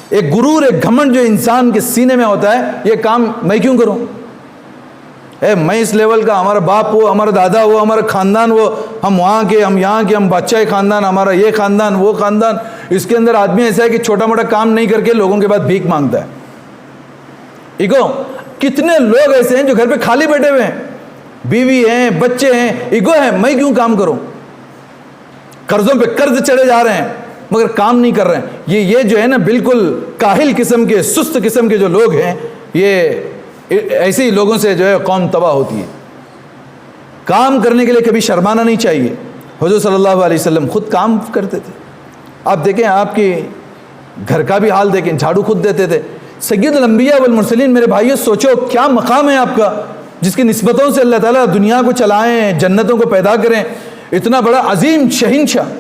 ایک غرور، ایک گھمنڈ جو انسان کے سینے میں ہوتا ہے، یہ کام میں کیوں کروں، میں اس لیول کا، ہمارا باپ ہو، ہمارا دادا ہو، ہمارا خاندان ہو، ہم وہاں کے، ہم یہاں کے، ہم بادشاہ خاندان، ہمارا یہ خاندان وہ خاندان۔ اس کے اندر آدمی ایسا ہے کہ چھوٹا موٹا کام نہیں کر کے لوگوں کے بعد بھیک مانگتا ہے۔ ایگو، کتنے لوگ ایسے ہیں جو گھر پہ خالی بیٹھے ہوئے ہیں، بیوی ہیں، بچے ہیں، ایگو ہے، میں کیوں کام کروں، قرضوں پہ قرض چڑھے جا رہے ہیں مگر کام نہیں کر رہے ہیں۔ یہ جو ہے نا بالکل کاہل قسم کے، سست قسم کے جو لوگ ہیں، یہ ایسے ہی لوگوں سے جو ہے قوم تباہ ہوتی ہے۔ کام کرنے کے لیے کبھی شرمانا نہیں چاہیے۔ حضور صلی اللہ علیہ وسلم خود کام کرتے تھے، آپ دیکھیں آپ کے گھر کا بھی حال دیکھیں، جھاڑو خود دیتے تھے۔ سید الانبیاء والمرسلین، میرے بھائیو سوچو کیا مقام ہے آپ کا، جس کی نسبتوں سے اللہ تعالیٰ دنیا کو چلائیں، جنتوں کو پیدا کریں۔ اتنا بڑا عظیم شہنشاہ،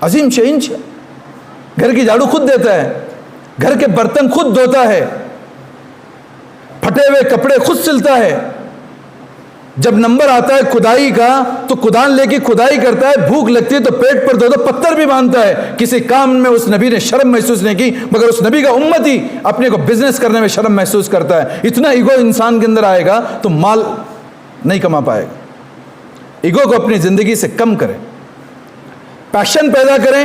عظیم شہنشاہ، گھر کی جھاڑو خود دیتا ہے، گھر کے برتن خود دھوتا ہے، پھٹے ہوئے کپڑے خود سلتا ہے۔ جب نمبر آتا ہے کھدائی کا تو کدال لے کے کھدائی کرتا ہے، بھوک لگتی ہے تو پیٹ پر 2 پتھر بھی باندھتا ہے۔ کسی کام میں اس نبی نے شرم محسوس نہیں کی، مگر اس نبی کا امت ہی اپنے کو بزنس کرنے میں شرم محسوس کرتا ہے۔ اتنا ایگو انسان کے اندر آئے گا تو مال نہیں کما پائے گا۔ ایگو کو اپنی زندگی سے کم کریں، پیشن پیدا کریں۔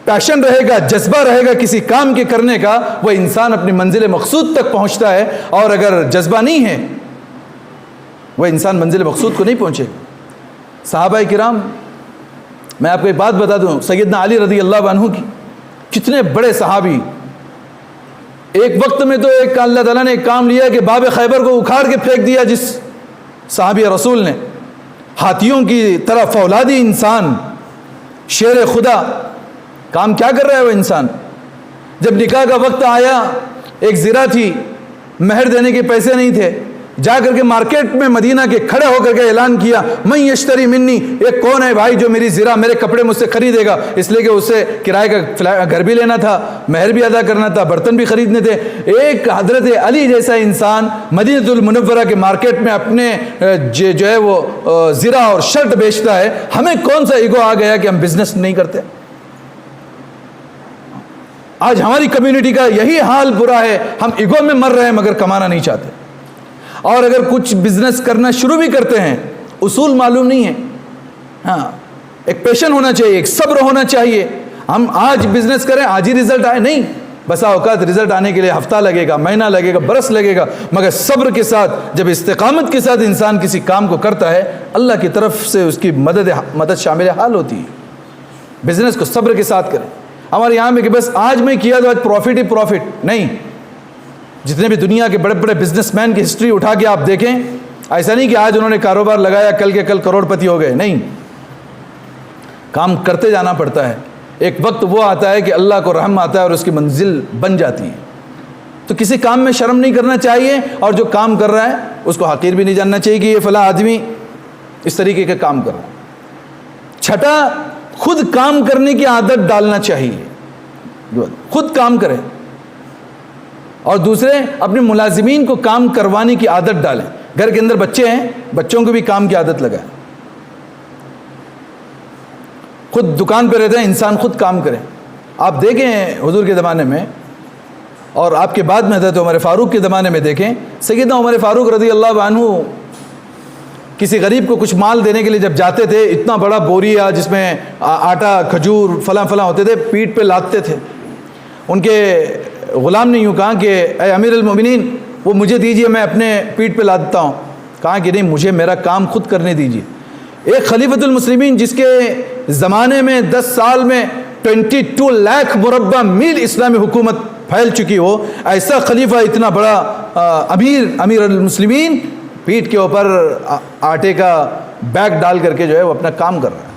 پیشن رہے گا، جذبہ رہے گا کسی کام کے کرنے کا، وہ انسان اپنی منزل مقصود تک پہنچتا ہے، اور اگر جذبہ نہیں ہے وہ انسان منزل مقصود کو نہیں پہنچے گا۔ صحابہ کرام، میں آپ کو ایک بات بتا دوں، سیدنا علی رضی اللہ عنہ کی، کتنے بڑے صحابی، ایک وقت میں تو ایک اللہ تعالیٰ نے ایک کام لیا کہ باب خیبر کو اکھاڑ کے پھینک دیا، جس صحابی رسول نے، ہاتھیوں کی طرح فولادی انسان، شیر خدا، کام کیا کر رہا ہے وہ انسان؟ جب نکاح کا وقت آیا، ایک زرہ تھی، مہر دینے کے پیسے نہیں تھے، جا کر کے مارکیٹ میں مدینہ کے کھڑے ہو کر کے اعلان کیا، من یشتری منی، ایک کون ہے بھائی جو میری زرہ، میرے کپڑے مجھ سے خریدے گا؟ اس لیے کہ اسے کرائے کا گھر بھی لینا تھا، مہر بھی ادا کرنا تھا، برتن بھی خریدنے تھے۔ ایک حضرت علی جیسا انسان مدینہ المنورہ کے مارکیٹ میں اپنے جو ہے وہ زرہ اور شرٹ بیچتا ہے، ہمیں کون سا ایگو آ گیا کہ ہم بزنس نہیں کرتے؟ آج ہماری کمیونٹی کا یہی حال برا ہے، ہم ایگو میں مر رہے ہیں مگر کمانا نہیں چاہتے، اور اگر کچھ بزنس کرنا شروع بھی کرتے ہیں اصول معلوم نہیں ہے۔ ہاں، ایک پیشن ہونا چاہیے، ایک صبر ہونا چاہیے۔ ہم آج بزنس کریں آج ہی رزلٹ آئے نہیں، بسا اوقات رزلٹ آنے کے لیے ہفتہ لگے گا، مہینہ لگے گا، برس لگے گا، مگر صبر کے ساتھ جب استقامت کے ساتھ انسان کسی کام کو کرتا ہے، اللہ کی طرف سے اس کی مدد شامل حال ہوتی ہے۔ بزنس کو صبر کے ساتھ کریں۔ ہمارے یہاں میں کہ بس آج میں کیا تو آج پروفٹ ہی پروفٹ نہیں، جتنے بھی دنیا کے بڑے بڑے بزنس مین کی ہسٹری اٹھا کے آپ دیکھیں، ایسا نہیں کہ آج انہوں نے کاروبار لگایا کل کے کل کروڑ پتی ہو گئے، نہیں، کام کرتے جانا پڑتا ہے۔ ایک وقت وہ آتا ہے کہ اللہ کو رحم آتا ہے اور اس کی منزل بن جاتی ہے۔ تو کسی کام میں شرم نہیں کرنا چاہیے، اور جو کام کر رہا ہے اس کو حقیر بھی نہیں جاننا چاہیے کہ یہ فلاں آدمی اس طریقے کا کام کر رہا ہے۔ چھٹا، خود کام کرنے کی عادت ڈالنا چاہیے، خود کام کرے، اور دوسرے اپنے ملازمین کو کام کروانے کی عادت ڈالیں۔ گھر کے اندر بچے ہیں، بچوں کو بھی کام کی عادت لگائیں۔ خود دکان پہ رہتے ہیں، انسان خود کام کرے۔ آپ دیکھیں حضور کے زمانے میں اور آپ کے بعد میں حضرت عمر فاروق کے زمانے میں دیکھیں، سیدنا عمر فاروق رضی اللہ عنہ کسی غریب کو کچھ مال دینے کے لیے جب جاتے تھے، اتنا بڑا بوریا جس میں آٹا، کھجور، فلاں فلاں ہوتے تھے، پیٹھ پہ لادتے تھے۔ ان کے غلام نے یوں کہا کہ اے امیر المومنین، وہ مجھے دیجئے، میں اپنے پیٹھ پہ لادتا ہوں۔ کہا کہ نہیں، مجھے میرا کام خود کرنے دیجئے۔ ایک خلیفۃ المسلمین جس کے زمانے میں 10 سال میں 22 لاکھ مربع میل اسلامی حکومت پھیل چکی ہو، ایسا خلیفہ، اتنا بڑا امیر المسلمین، پیٹھ کے اوپر آٹے کا بیگ ڈال کر کے جو ہے وہ اپنا کام کر رہا ہے۔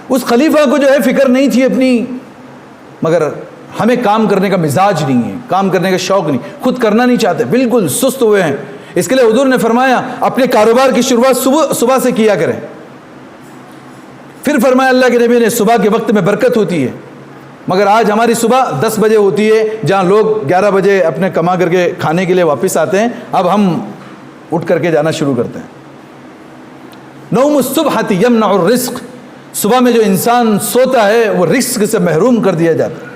اس خلیفہ کو جو ہے فکر نہیں تھی اپنی، مگر ہمیں کام کرنے کا مزاج نہیں ہے، کام کرنے کا شوق نہیں، خود کرنا نہیں چاہتے، بالکل سست ہوئے ہیں۔ اس کے لیے حضور نے فرمایا اپنے کاروبار کی شروعات صبح سے کیا کریں۔ پھر فرمایا اللہ کے نبی نے صبح کے وقت میں برکت ہوتی ہے، مگر آج ہماری صبح 10 بجے ہوتی ہے، جہاں لوگ 11 بجے اپنے کما کر کے کھانے کے لیے واپس آتے ہیں، اب ہم اٹھ کر کے جانا شروع کرتے ہیں۔ نوم الصبح یمنع الرزق، صبح میں جو انسان سوتا ہے وہ رزق سے محروم کر دیا جاتا ہے۔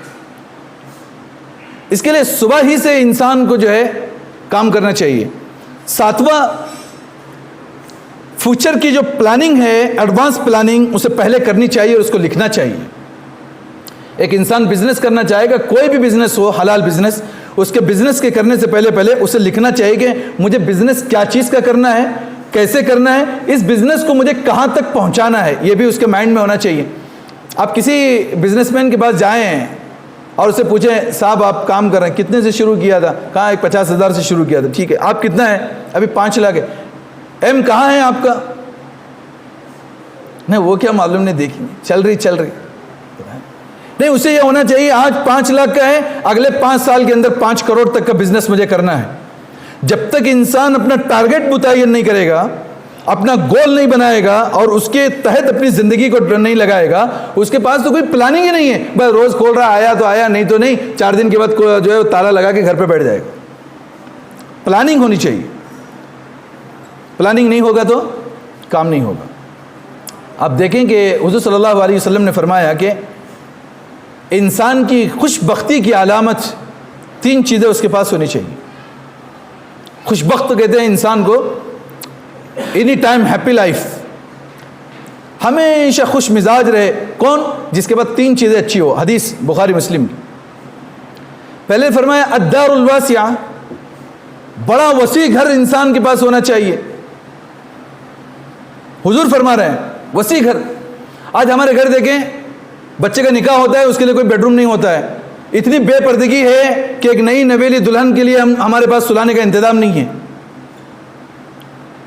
اس کے لیے صبح ہی سے انسان کو جو ہے کام کرنا چاہیے۔ 7واں، فیوچر کی جو پلاننگ ہے، ایڈوانس پلاننگ، اسے پہلے کرنی چاہیے اور اس کو لکھنا چاہیے۔ ایک انسان بزنس کرنا چاہے گا، کوئی بھی بزنس ہو، حلال بزنس، اس کے بزنس کے کرنے سے پہلے اسے لکھنا چاہیے کہ مجھے بزنس کیا چیز کا کرنا ہے، کیسے کرنا ہے، اس بزنس کو مجھے کہاں تک پہنچانا ہے، یہ بھی اس کے مائنڈ میں ہونا چاہیے۔ آپ کسی بزنس مین کے پاس جائیں اور اسے پوچھیں صاحب آپ کام کر رہے ہیں، کتنے سے شروع کیا تھا؟ کہاں ایک 50,000 سے شروع کیا تھا۔ ٹھیک ہے، آپ کتنا ہے؟ ابھی 5 لاکھ ہے۔ ایم کہاں ہے آپ کا؟ نہیں، وہ کیا معلوم نہیں، دیکھیں چل رہی نہیں، اسے یہ ہونا چاہیے آج 5 لاکھ کا ہے، اگلے 5 سال کے اندر 5 کروڑ تک کا بزنس مجھے کرنا ہے۔ جب تک انسان اپنا ٹارگٹ متعین نہیں کرے گا، اپنا گول نہیں بنائے گا اور اس کے تحت اپنی زندگی کو نہیں لگائے گا، اس کے پاس تو کوئی پلاننگ ہی نہیں ہے۔ بس روز کھول رہا، آیا تو آیا، نہیں تو نہیں، 4 دن کے بعد جو ہے وہ تالا لگا کے گھر پہ بیٹھ جائے گا۔ پلاننگ ہونی چاہیے، پلاننگ نہیں ہوگا تو کام نہیں ہوگا۔ آپ دیکھیں کہ حضور صلی اللہ علیہ وسلم نے فرمایا کہ انسان کی خوش بختی کی علامت 3 چیزیں اس کے پاس ہونی چاہیے۔ خوش بخت کہتے ہیں انسان کو اینی ٹائم ہیپی لائف، ہمیشہ خوش مزاج رہے۔ کون؟ جس کے بعد 3 چیزیں اچھی ہو۔ حدیث بخاری مسلم کی۔ پہلے فرمایا الدار الواسعہ، بڑا وسیع گھر انسان کے پاس ہونا چاہیے۔ حضور فرما رہے ہیں وسیع گھر۔ آج ہمارے گھر دیکھیں، بچے کا نکاح ہوتا ہے، اس کے لیے کوئی بیڈ روم نہیں ہوتا ہے، اتنی بے پردگی ہے کہ ایک نئی نویلی دلہن کے لیے ہمارے پاس سلانے کا انتظام نہیں ہے.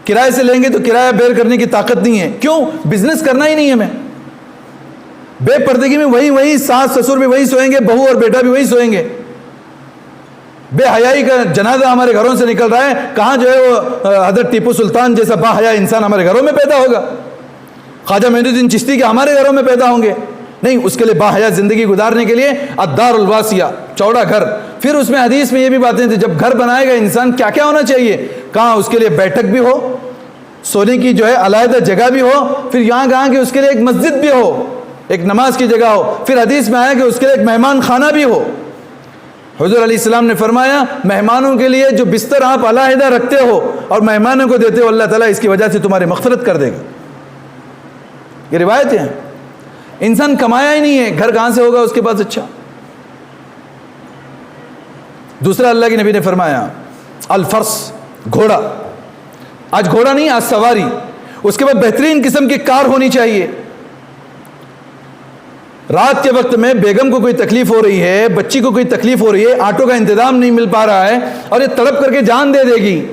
کرائے سے لیں گے تو کرایہ بیئر کرنے کی طاقت نہیں ہے. کیوں؟ بزنس کرنا ہی نہیں ہے. میں بے پردگی میں وہی ساس سسر بھی وہی سوئیں گے، بہو اور بیٹا بھی وہی سوئیں گے. بے حیائی کا جنازہ ہمارے گھروں سے نکل رہا ہے. کہاں جو ہے وہ حضرت ٹیپو سلطان جیسا با حیا انسان ہمارے گھروں میں پیدا ہوگا؟ خواجہ معین الدین چشتی کے ہمارے گھروں میں پیدا ہوں گے؟ نہیں. اس کے لیے با حیا زندگی گزارنے کے لیے الدار الواسیہ، چوڑا گھر. پھر اس میں حدیث میں یہ بھی باتیں تھیں، جب گھر بنائے گا انسان کیا کیا ہونا چاہیے؟ کہاں اس کے لیے بیٹھک بھی ہو، سونے کی جو ہے علیحدہ جگہ بھی ہو، پھر یہاں کہاں کہ اس کے لیے ایک مسجد بھی ہو، ایک نماز کی جگہ ہو. پھر حدیث میں آیا کہ اس کے لیے ایک مہمان خانہ بھی ہو. حضور علیہ السلام نے فرمایا مہمانوں کے لیے جو بستر آپ علیحدہ رکھتے ہو اور مہمانوں کو دیتے ہو، اللہ تعالیٰ اس کی وجہ سے تمہاری مغفرت کر دے گا. یہ روایتیں ہیں. انسان کمایا ہی نہیں ہے، گھر کہاں سے ہوگا اس کے پاس؟ اچھا. دوسرا اللہ کے نبی نے فرمایا الفرس، گھوڑا. آج گھوڑا نہیں، آج سواری. اس کے بعد بہترین قسم کی کار ہونی چاہیے. رات کے وقت میں بیگم کو کوئی تکلیف ہو رہی ہے، بچی کو کوئی تکلیف ہو رہی ہے، آٹو کا انتظام نہیں مل پا رہا ہے اور یہ تڑپ کر کے جان دے دے گی،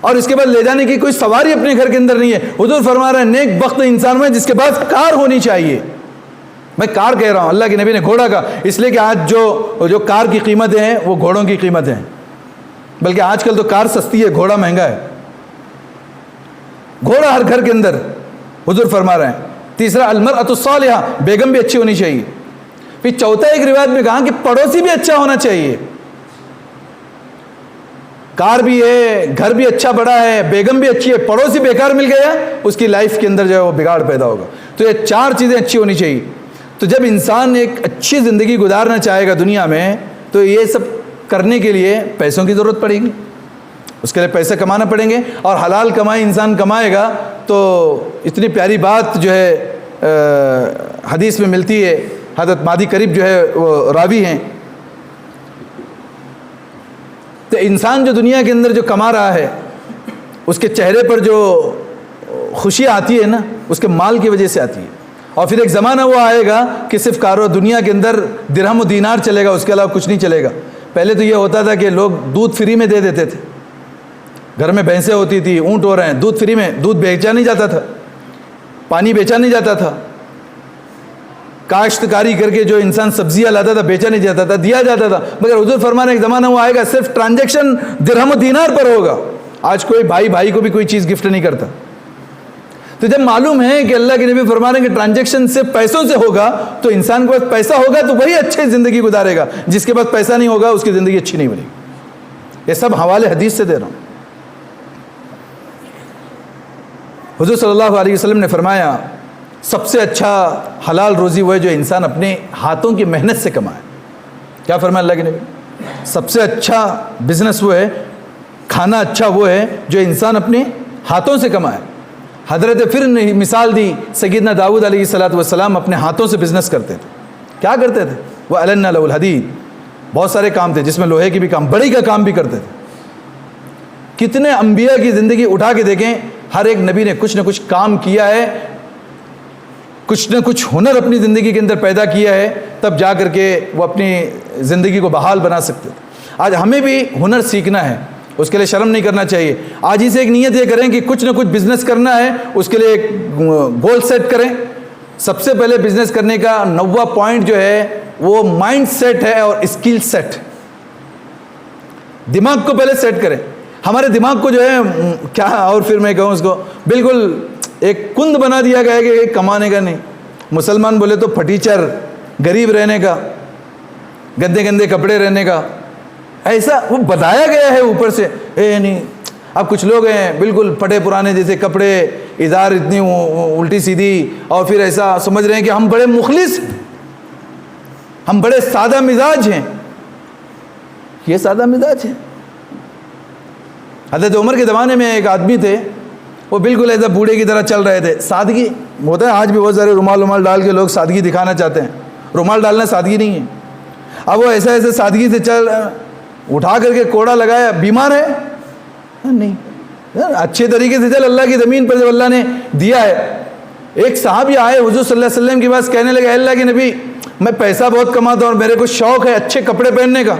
اور اس کے بعد لے جانے کی کوئی سواری اپنے گھر کے اندر نہیں ہے. حضور فرما رہے ہیں نیک بخت انسان میں جس کے پاس کار ہونی چاہیے. میں کار کہہ رہا ہوں، اللہ کے نبی نے گھوڑا کا، اس لیے کہ آج جو کار کی قیمتیں ہیں وہ گھوڑوں کی قیمتیں ہیں. بلکہ آج کل تو کار سستی ہے، گھوڑا مہنگا ہے. گھوڑا ہر گھر کے اندر حضور فرما رہے ہیں. تیسرا المرأۃ الصالحہ، بیگم بھی اچھی ہونی چاہیے. پھر چوتھا ایک روایت میں کہا کہ پڑوسی بھی اچھا ہونا چاہیے. کار بھی ہے، گھر بھی اچھا بڑا ہے، بیگم بھی اچھی ہے، پڑوسی بیکار مل گیا، اس کی لائف کے اندر جو ہے وہ بگاڑ پیدا ہوگا. تو یہ چار چیزیں اچھی ہونی چاہیے. تو جب انسان ایک اچھی زندگی گزارنا چاہے گا دنیا میں، تو یہ سب کرنے کے لیے پیسوں کی ضرورت پڑے گی. اس کے لیے پیسے کمانا پڑیں گے، اور حلال کمائی انسان کمائے گا تو اتنی پیاری بات جو ہے حدیث میں ملتی ہے. حضرت مہدی کریم جو ہے وہ راوی ہیں. تو انسان جو دنیا کے اندر جو کما رہا ہے، اس کے چہرے پر جو خوشی آتی ہے نا، اس کے مال کی وجہ سے آتی ہے. اور پھر ایک زمانہ وہ آئے گا کہ صرف دنیا کے اندر درہم و دینار چلے گا، اس کے علاوہ کچھ نہیں چلے گا. پہلے تو یہ ہوتا تھا کہ لوگ دودھ فری میں دے دیتے تھے. گھر میں بھینسیں ہوتی تھی، اونٹ ہو رہے ہیں، دودھ فری میں، دودھ بیچا نہیں جاتا تھا، پانی بیچا نہیں جاتا تھا. کاشتکاری کر کے جو انسان سبزیاں لاتا تھا بیچا نہیں جاتا تھا، دیا جاتا تھا. مگر حضور فرمانے ایک زمانہ وہ آئے گا صرف ٹرانزیکشن درہم و دینار پر ہوگا. آج کوئی بھائی کو بھی کوئی چیز گفٹ نہیں کرتا. تو جب معلوم ہے کہ اللہ کے نبی فرما رہے ہیں کہ ٹرانزیکشن سے پیسوں سے ہوگا، تو انسان کے پاس پیسہ ہوگا تو وہی اچھی زندگی گزارے گا. جس کے پاس پیسہ نہیں ہوگا اس کی زندگی اچھی نہیں بنے گی. یہ سب حوالے حدیث سے دے رہا ہوں. حضور صلی اللہ علیہ وسلم نے فرمایا سب سے اچھا حلال روزی وہ ہے جو انسان اپنے ہاتھوں کی محنت سے کمائے. کیا فرمایا اللہ کے نبی؟ سب سے اچھا بزنس وہ ہے، کھانا اچھا وہ ہے جو انسان اپنے ہاتھوں سے کمائے. حضرت پھر نے مثال دی، سیدنا داؤد علیہ السلام اپنے ہاتھوں سے بزنس کرتے تھے. کیا کرتے تھے؟ وہ النا له الحدید، بہت سارے کام تھے جس میں لوہے کی بھی کام، بڑی کا کام بھی کرتے تھے. کتنے انبیاء کی زندگی اٹھا کے دیکھیں، ہر ایک نبی نے کچھ نہ کچھ کام کیا ہے، کچھ نہ کچھ ہنر اپنی زندگی کے اندر پیدا کیا ہے، تب جا کر کے وہ اپنی زندگی کو بحال بنا سکتے. آج ہمیں بھی ہنر سیکھنا ہے، اس کے لیے شرم نہیں کرنا چاہیے. آج ہی سے ایک نیت یہ کریں کہ کچھ نہ کچھ بزنس کرنا ہے، اس کے لیے ایک گول سیٹ کریں. سب سے پہلے بزنس کرنے کا 90 پوائنٹ جو ہے وہ مائنڈ سیٹ ہے اور اسکل سیٹ. دماغ کو پہلے سیٹ کریں. ہمارے دماغ کو جو ہے کیا، اور پھر میں کہوں اس کو بالکل ایک کند بنا دیا گیا ہے کہ کمانے کا نہیں. مسلمان بولے تو پھٹیچر، غریب رہنے کا، گندے گندے کپڑے رہنے کا، ایسا وہ بتایا گیا ہے اوپر سے. نہیں، اب کچھ لوگ ہیں بالکل پھٹے پرانے جیسے کپڑے، ازار اتنی الٹی سیدھی، اور پھر ایسا سمجھ رہے ہیں کہ ہم بڑے مخلص، ہم بڑے سادہ مزاج ہیں. یہ سادہ مزاج ہے. حضرت عمر کے زمانے میں ایک آدمی تھے، وہ بالکل ایسا بوڑھے کی طرح چل رہے تھے. سادگی ہوتا ہے، آج بھی بہت سارے رومال ڈال کے لوگ سادگی دکھانا چاہتے ہیں. رومال ڈالنا سادگی نہیں ہے. اب وہ ایسا سادگی سے چل، اٹھا کر کے کوڑا لگایا. بیمار ہے؟ نہیں، اچھے طریقے سے چل. اللہ کی زمین پر جب اللہ نے دیا ہے. ایک صحابی آئے حضور صلی اللہ علیہ وسلم کے پاس، کہنے لگے اللہ کے نبی میں پیسہ بہت کماتا ہوں اور میرے کو شوق ہے اچھے کپڑے پہننے کا.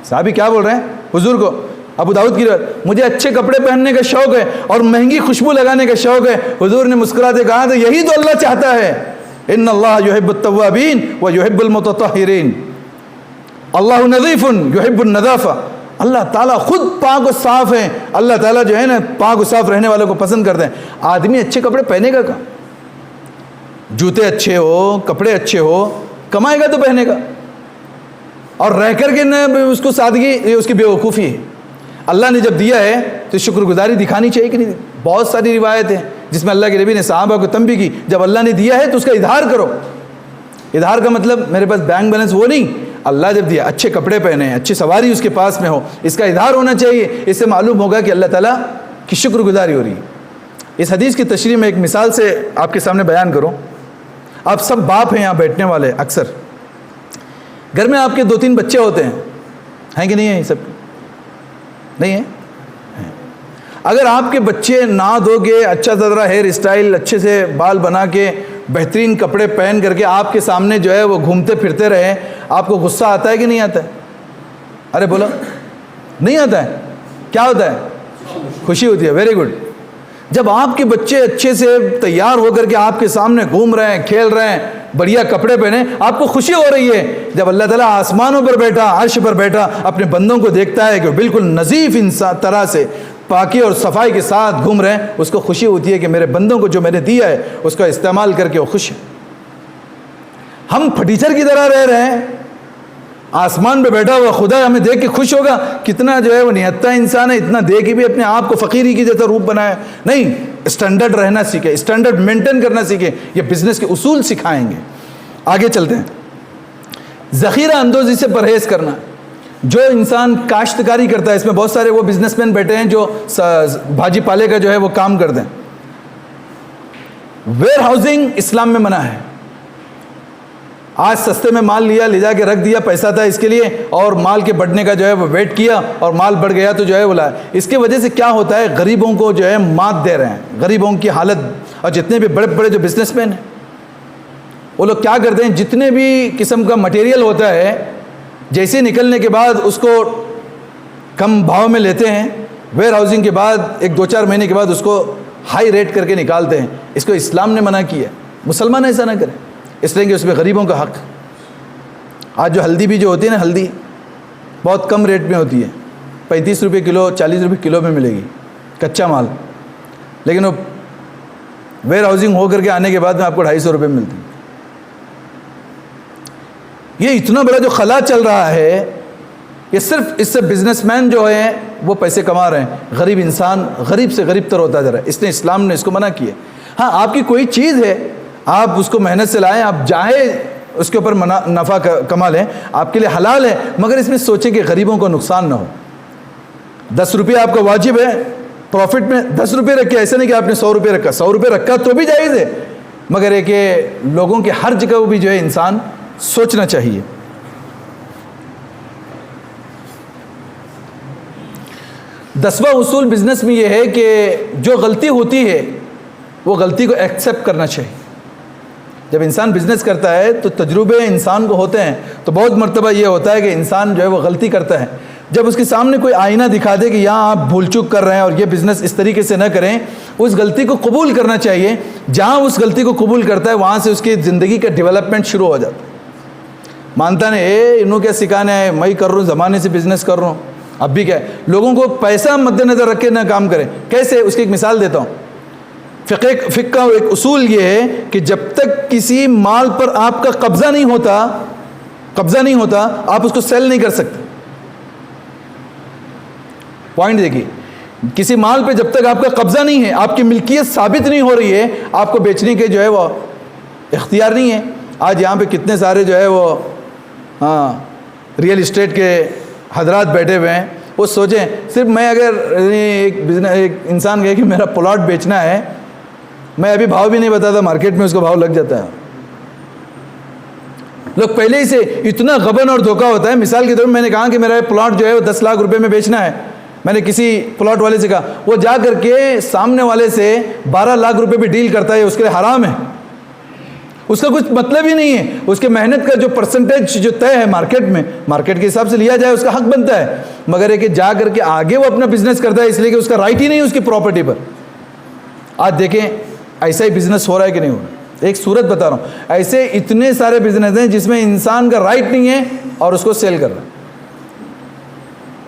صحابی کیا بول رہے ہیں حضور کو؟ ابو داؤد کی روایت, مجھے اچھے کپڑے پہننے کا شوق ہے اور مہنگی خوشبو لگانے کا شوق ہے. حضور نے مسکراتے کہا تھا یہی تو اللہ چاہتا ہے, ان اللہ یحب التوابین و یحب المتطہرین, اللہ نظیف یحب النظافہ. اللہ تعالیٰ خود پاک و صاف ہیں, اللہ تعالیٰ جو ہے نا پاک و صاف رہنے والوں کو پسند کرتے ہیں. آدمی اچھے کپڑے پہنے گا کہاں؟ جوتے اچھے ہو, کپڑے اچھے ہو, کمائے گا تو پہنے گا. اور رہ کر کے نہ اس کو سادگی, یہ اس کی بے وقوفی ہے. اللہ نے جب دیا ہے تو شکر گزاری دکھانی چاہیے کہ نہیں؟ بہت ساری روایتیں ہیں جس میں اللہ کے نبی نے صحابہ کو تنبیہ کی, جب اللہ نے دیا ہے تو اس کا اظہار کرو. اظہار کا مطلب میرے پاس بینک بیلنس وہ نہیں, اللہ جب دیا اچھے کپڑے پہنے ہیں, اچھی سواری اس کے پاس میں ہو, اس کا اظہار ہونا چاہیے. اس سے معلوم ہوگا کہ اللہ تعالیٰ کی شکر گزاری ہو رہی ہے. اس حدیث کی تشریح میں ایک مثال سے آپ کے سامنے بیان کروں. آپ سب باپ ہیں یہاں بیٹھنے والے, اکثر گھر میں آپ کے 2-3 بچے ہوتے ہیں کہ نہیں ہیں؟ یہ سب نہیں ہیں. اگر آپ کے بچے نہا دھو کے اچھا ذرا ہیئر اسٹائل اچھے سے بال بنا کے بہترین کپڑے پہن کر کے آپ کے سامنے جو ہے وہ گھومتے پھرتے رہے, آپ کو غصہ آتا ہے کہ نہیں آتا ہے؟ ارے بولو, نہیں آتا ہے؟ کیا ہوتا ہے؟ خوشی ہوتی ہے. Very good. جب آپ کے بچے اچھے سے تیار ہو کر کے آپ کے سامنے گھوم رہے ہیں, کھیل رہے ہیں, بڑھیا کپڑے پہنے, آپ کو خوشی ہو رہی ہے. جب اللہ تعالیٰ آسمانوں پر بیٹھا, عرش پر بیٹھا اپنے بندوں کو دیکھتا ہے کہ وہ بالکل نظیف انسان طرح سے پاکی اور صفائی کے ساتھ گھوم رہے ہیں, اس کو خوشی ہوتی ہے کہ میرے بندوں کو جو میں نے دیا ہے اس کا استعمال کر کے وہ خوش ہے. ہم پھٹیچر کی طرح رہ رہے ہیں, آسمان پہ بیٹھا ہوا خدا ہمیں دیکھ کے خوش ہوگا, کتنا جو ہے وہ نہتا انسان ہے, اتنا دے کے بھی اپنے آپ کو فقیری کی جیسا روپ بنایا. نہیں, اسٹینڈرڈ رہنا سیکھے, اسٹینڈرڈ مینٹین کرنا سیکھے. یہ بزنس کے اصول سکھائیں گے. آگے چلتے ہیں. ذخیرہ اندوزی سے پرہیز کرنا. جو انسان کاشتکاری کرتا ہے, اس میں بہت سارے وہ بزنس مین بیٹھے ہیں جو بھاجی پالے کا جو ہے وہ کام کرتے ہیں. ویئر ہاؤسنگ اسلام میں منع ہے. آج سستے میں مال لیا, لے جا کے رکھ دیا, پیسہ تھا اس کے لیے, اور مال کے بڑھنے کا جو ہے وہ ویٹ کیا اور مال بڑھ گیا تو جو ہے وہ لایا. اس کی وجہ سے کیا ہوتا ہے, غریبوں کو جو ہے مات دے رہے ہیں, غریبوں کی حالت. اور جتنے بھی بڑے بڑے جو بزنس مین ہیں وہ لوگ کیا کرتے ہیں, جتنے بھی قسم کا مٹیریل ہوتا ہے جیسے نکلنے کے بعد اس کو کم بھاؤ میں لیتے ہیں, ویئر ہاؤسنگ کے بعد 1-2-4 مہینے کے بعد اس کو ہائی ریٹ کر کے نکالتے ہیں. اس کو اسلام نے منع کیا. مسلمان ایسا نہ کریں, اس لیے کہ اس میں غریبوں کا حق. آج جو ہلدی بھی جو ہوتی ہے نا, ہلدی بہت کم ریٹ میں ہوتی ہے, 35 روپے کلو, 40 روپے کلو میں ملے گی کچا مال, لیکن وہ ویئر ہاؤسنگ ہو کر کے آنے کے بعد میں آپ کو 250 روپے ملتی ہے. یہ اتنا بڑا جو خلا چل رہا ہے, یہ صرف اس سے بزنس مین جو ہیں وہ پیسے کما رہے ہیں, غریب انسان غریب سے غریب تر ہوتا جا رہا ہے. اس نے اسلام نے اس کو منع کیا. ہاں, آپ کی کوئی چیز ہے, آپ اس کو محنت سے لائیں, آپ چاہے اس کے اوپر نفع کما لیں, آپ کے لیے حلال ہے, مگر اس میں سوچیں کہ غریبوں کو نقصان نہ ہو. 10 روپے آپ کا واجب ہے, پروفٹ میں 10 روپے رکھے, ایسا نہیں کہ آپ نے 100 روپے رکھا. 100 روپے رکھا تو بھی جائز ہے, مگر یہ کہ لوگوں کے ہر جگہ وہ بھی جو ہے انسان سوچنا چاہیے. دسواں اصول بزنس میں یہ ہے کہ جو غلطی ہوتی ہے وہ غلطی کو ایکسیپٹ کرنا چاہیے. جب انسان بزنس کرتا ہے تو تجربے انسان کو ہوتے ہیں, تو بہت مرتبہ یہ ہوتا ہے کہ انسان جو ہے وہ غلطی کرتا ہے. جب اس کے سامنے کوئی آئینہ دکھا دے کہ یہاں آپ بھول چوک کر رہے ہیں اور یہ بزنس اس طریقے سے نہ کریں, اس غلطی کو قبول کرنا چاہیے. جہاں اس غلطی کو قبول کرتا ہے وہاں سے اس کی زندگی کا ڈیولپمنٹ شروع ہو جاتا ہے. مانتا نہیں, انہوں کیا سکھانا ہے, میں کر رہا ہوں, زمانے سے بزنس کر رہا ہوں. اب بھی کیا ہے, لوگوں کو پیسہ مد نظر رکھ کے نہ کام کریں. کیسے, اس کی ایک مثال دیتا ہوں. فقہ کا ایک اصول یہ ہے کہ جب تک کسی مال پر آپ کا قبضہ نہیں ہوتا آپ اس کو سیل نہیں کر سکتے. پوائنٹ دیکھیے, کسی مال پہ جب تک آپ کا قبضہ نہیں ہے, آپ کی ملکیت ثابت نہیں ہو رہی ہے, آپ کو بیچنے کے جو ہے وہ اختیار نہیں ہے. آج یہاں پہ کتنے سارے جو ہے وہ ریئل اسٹیٹ کے حضرات بیٹھے ہوئے ہیں. وہ سوچیں, صرف میں اگر ایک انسان کہے کہ میرا پلاٹ بیچنا ہے, میں ابھی بھاؤ بھی نہیں بتاتا, مارکیٹ میں اس کا بھاؤ لگ جاتا ہے. لوگ پہلے ہی سے اتنا غبن اور دھوکہ ہوتا ہے. مثال کے طور پر میں نے کہا کہ میرا پلاٹ جو ہے وہ 10 لاکھ روپے میں بیچنا ہے. میں نے کسی پلاٹ والے سے کہا, وہ جا کر کے سامنے والے سے 12 لاکھ روپے پہ ڈیل کرتا ہے, اس کے لیے حرام ہے. اس کا کچھ مطلب ہی نہیں ہے. اس کے محنت کا جو پرسنٹیج جو طے ہے مارکیٹ میں، مارکیٹ کے حساب سے لیا جائے اس کا حق بنتا ہے، مگر یہ کہ جا کر کے آگے وہ اپنا بزنس کرتا ہے اس لیے کہ اس کا رائٹ ہی نہیں اس کی پراپرٹی پر. آج دیکھیں ایسا ہی بزنس ہو رہا ہے کہ نہیں ہو رہا. ایک صورت بتا رہا ہوں، ایسے اتنے سارے بزنس ہیں جس میں انسان کا رائٹ نہیں ہے اور اس کو سیل کر رہا ہے.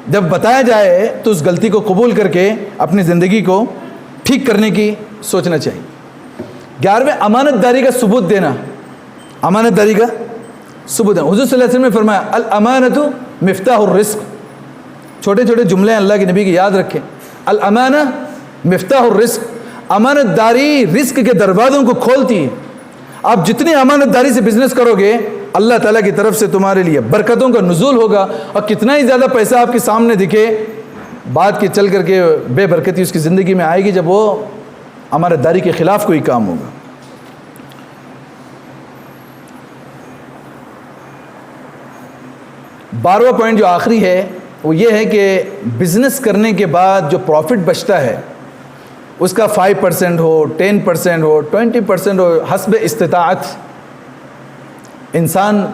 جب بتایا جائے تو اس غلطی کو قبول کر کے اپنی زندگی کو ٹھیک کرنے کی سوچنا چاہیے. 11ویں امانت داری کا ثبوت دینا. امانت داری کا ثبوت دینا. حضور صلی اللہ علیہ وسلم نے فرمایا الامانۃ مفتاح الرزق. چھوٹے چھوٹے جملے ہیں اللہ کے نبی کی، یاد رکھیں. الامانہ مفتاح الرزق. امانت داری رزق کے دروازوں کو کھولتی ہے. آپ جتنی امانت داری سے بزنس کرو گے اللہ تعالیٰ کی طرف سے تمہارے لیے برکتوں کا نزول ہوگا، اور کتنا ہی زیادہ پیسہ آپ کے سامنے دکھے، بعد کے چل کر کے بے برکتی اس کی زندگی میں آئے گی جب وہ امانت داری کے خلاف کوئی کام ہوگا. 12واں پوائنٹ جو آخری ہے وہ یہ ہے کہ بزنس کرنے کے بعد جو پروفٹ بچتا ہے اس کا 5% ہو، 10% ہو، 20% ہو، حسب استطاعت انسان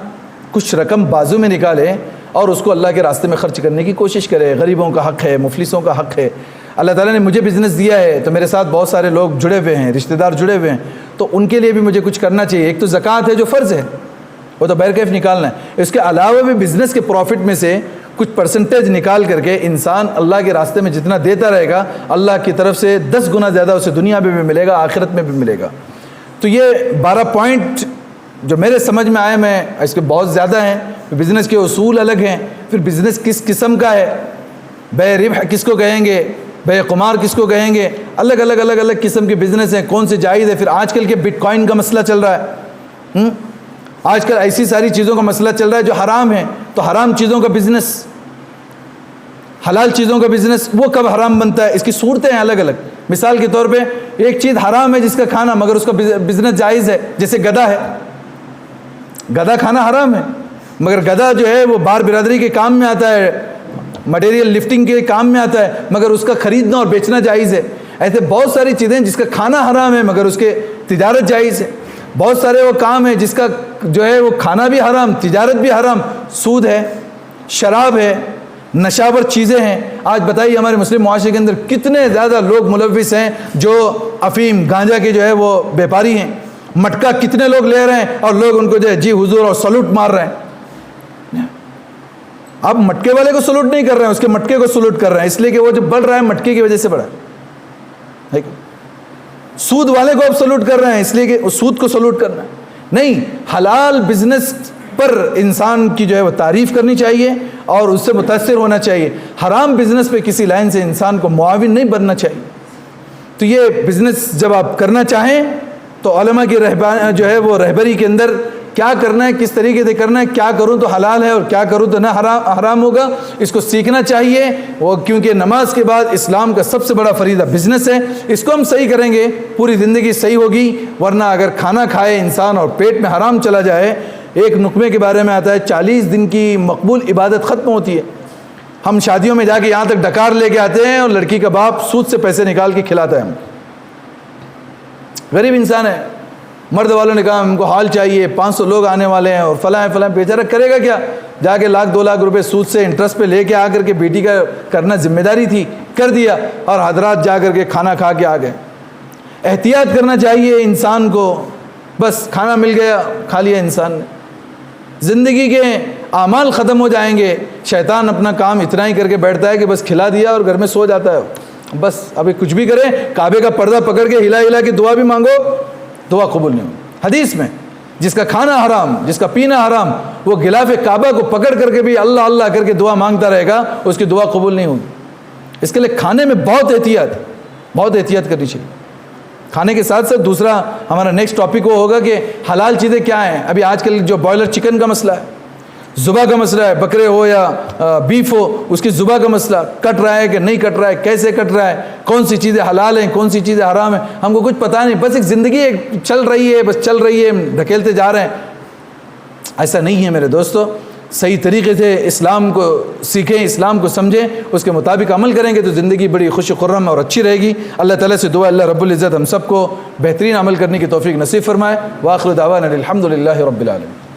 کچھ رقم بازو میں نکالے اور اس کو اللہ کے راستے میں خرچ کرنے کی کوشش کرے. غریبوں کا حق ہے، مفلسوں کا حق ہے. اللہ تعالیٰ نے مجھے بزنس دیا ہے تو میرے ساتھ بہت سارے لوگ جڑے ہوئے ہیں، رشتہ دار جڑے ہوئے ہیں، تو ان کے لیے بھی مجھے کچھ کرنا چاہیے. ایک تو زکوٰۃ ہے جو فرض ہے، وہ تو بہر کیف نکالنا ہے. اس کے علاوہ بھی بزنس کے پروفٹ میں سے کچھ پرسنٹیج نکال کر کے انسان اللہ کے راستے میں جتنا دیتا رہے گا اللہ کی طرف سے 10 گنا زیادہ اسے دنیا میں بھی ملے گا، آخرت میں بھی ملے گا. تو یہ 12 پوائنٹ جو میرے سمجھ میں آئے، میں اس کے بہت زیادہ ہیں. بزنس کے اصول الگ ہیں، پھر بزنس کس قسم کا ہے، بے ربح کس کو کہیں گے، بے قمار کس کو کہیں گے، الگ الگ الگ الگ قسم کے بزنس ہیں، کون سے جائز ہے. پھر آج کل کے بٹ کوائن کا مسئلہ چل رہا ہے، آج کل ایسی ساری چیزوں کا مسئلہ چل رہا ہے جو حرام ہیں. تو حرام چیزوں کا بزنس، حلال چیزوں کا بزنس وہ کب حرام بنتا ہے، اس کی صورتیں ہیں الگ الگ. مثال کے طور پہ ایک چیز حرام ہے جس کا کھانا، مگر اس کا بزنس جائز ہے. جیسے گدھا ہے، گدھا کھانا حرام ہے، مگر گدھا جو ہے وہ بار برادری کے کام میں آتا ہے، مٹیریل لفٹنگ کے کام میں آتا ہے، مگر اس کا خریدنا اور بیچنا جائز ہے. ایسے بہت ساری چیزیں جس کا کھانا حرام ہے مگر اس کے تجارت جائز ہے. بہت سارے وہ کام ہیں جس کا جو ہے وہ کھانا بھی حرام، تجارت بھی حرام. سود ہے، شراب ہے، نشاور چیزیں ہیں. آج بتائیے ہمارے مسلم معاشرے کے اندر کتنے زیادہ لوگ ملوث ہیں جو افیم گانجا کے جو ہے وہ بیپاری ہیں. مٹکا کتنے لوگ لے رہے ہیں اور لوگ ان کو جو ہے جی حضور اور سلوٹ مار رہے ہیں. اب مٹکے والے کو سلوٹ نہیں کر رہے ہیں، اس کے مٹکے کو سلوٹ کر رہے ہیں، اس لیے کہ وہ جو بڑھ رہا ہے مٹکے کی وجہ سے بڑھا ہے. سود والے کو اب سلوٹ کر رہے ہیں اس لیے کہ اس سود کو سلوٹ کرنا ہے. نہیں، حلال بزنس پر انسان کی جو ہے وہ تعریف کرنی چاہیے اور اس سے متاثر ہونا چاہیے. حرام بزنس پہ کسی لائن سے انسان کو معاون نہیں بننا چاہیے. تو یہ بزنس جب آپ کرنا چاہیں تو علماء کی جو ہے وہ رہبری کے اندر کیا کرنا ہے، کس طریقے سے کرنا ہے، کیا کروں تو حلال ہے اور کیا کروں تو نہ حرام ہوگا، اس کو سیکھنا چاہیے. وہ کیونکہ نماز کے بعد اسلام کا سب سے بڑا فریضہ بزنس ہے. اس کو ہم صحیح کریں گے پوری زندگی صحیح ہوگی. ورنہ اگر کھانا کھائے انسان اور پیٹ میں حرام چلا جائے، ایک نقمے کے بارے میں آتا ہے 40 دن کی مقبول عبادت ختم ہوتی ہے. ہم شادیوں میں جا کے یہاں تک ڈکار لے کے آتے ہیں اور لڑکی کا باپ سود سے پیسے نکال کے کھلاتا ہے. ہم غریب انسان ہے، مرد والوں نے کہا ہم کو ہال چاہیے، 500 لوگ آنے والے ہیں اور فلاں فلاں. بیچارہ کرے گا کیا؟ جا کے 1-2 لاکھ روپے سود سے انٹرسٹ پہ لے کے آ کر کے بیٹی کا کرنا ذمہ داری تھی، کر دیا اور حضرات جا کر کے کھانا کھا کے آ گئے. احتیاط کرنا چاہیے انسان کو. بس کھانا مل گیا، کھا لیا انسان نے. زندگی کے اعمال ختم ہو جائیں گے. شیطان اپنا کام اتنا ہی کر کے بیٹھتا ہے کہ بس کھلا دیا اور گھر میں سو جاتا ہے. بس ابھی کچھ بھی کرے، کعبے کا پردہ پکڑ کے ہلا ہلا کے دعا بھی مانگو، دعا قبول نہیں ہوگی. حدیث میں جس کا کھانا حرام، جس کا پینا حرام، وہ غلاف کعبہ کو پکڑ کر کے بھی اللہ اللہ کر کے دعا مانگتا رہے گا، اس کی دعا قبول نہیں ہوگی. اس کے لیے کھانے میں بہت احتیاط کرنی چاہیے. کھانے کے ساتھ ساتھ دوسرا ہمارا نیکسٹ ٹاپک وہ ہوگا کہ حلال چیزیں کیا ہیں. ابھی آج کل جو بوائلر چکن کا مسئلہ ہے، ذبح کا مسئلہ ہے، بکرے ہو یا بیف ہو، اس کی ذبح کا مسئلہ، کٹ رہا ہے کہ نہیں کٹ رہا ہے، کیسے کٹ رہا ہے، کون سی چیزیں حلال ہیں، کون سی چیزیں حرام ہیں، ہم کو کچھ پتہ نہیں. بس ایک زندگی چل رہی ہے، بس چل رہی ہے، ڈھکیلتے جا رہے ہیں. ایسا نہیں ہے میرے دوستو. صحیح طریقے سے اسلام کو سیکھیں، اسلام کو سمجھیں، اس کے مطابق عمل کریں گے تو زندگی بڑی خوش و خرم اور اچھی رہے گی۔ اللہ تعالیٰ سے دعا اللہ رب العزت ہم سب کو بہترین عمل کرنے کی توفیق نصیب فرمائے۔ وآخر دعوانا الحمد للہ رب العالمین۔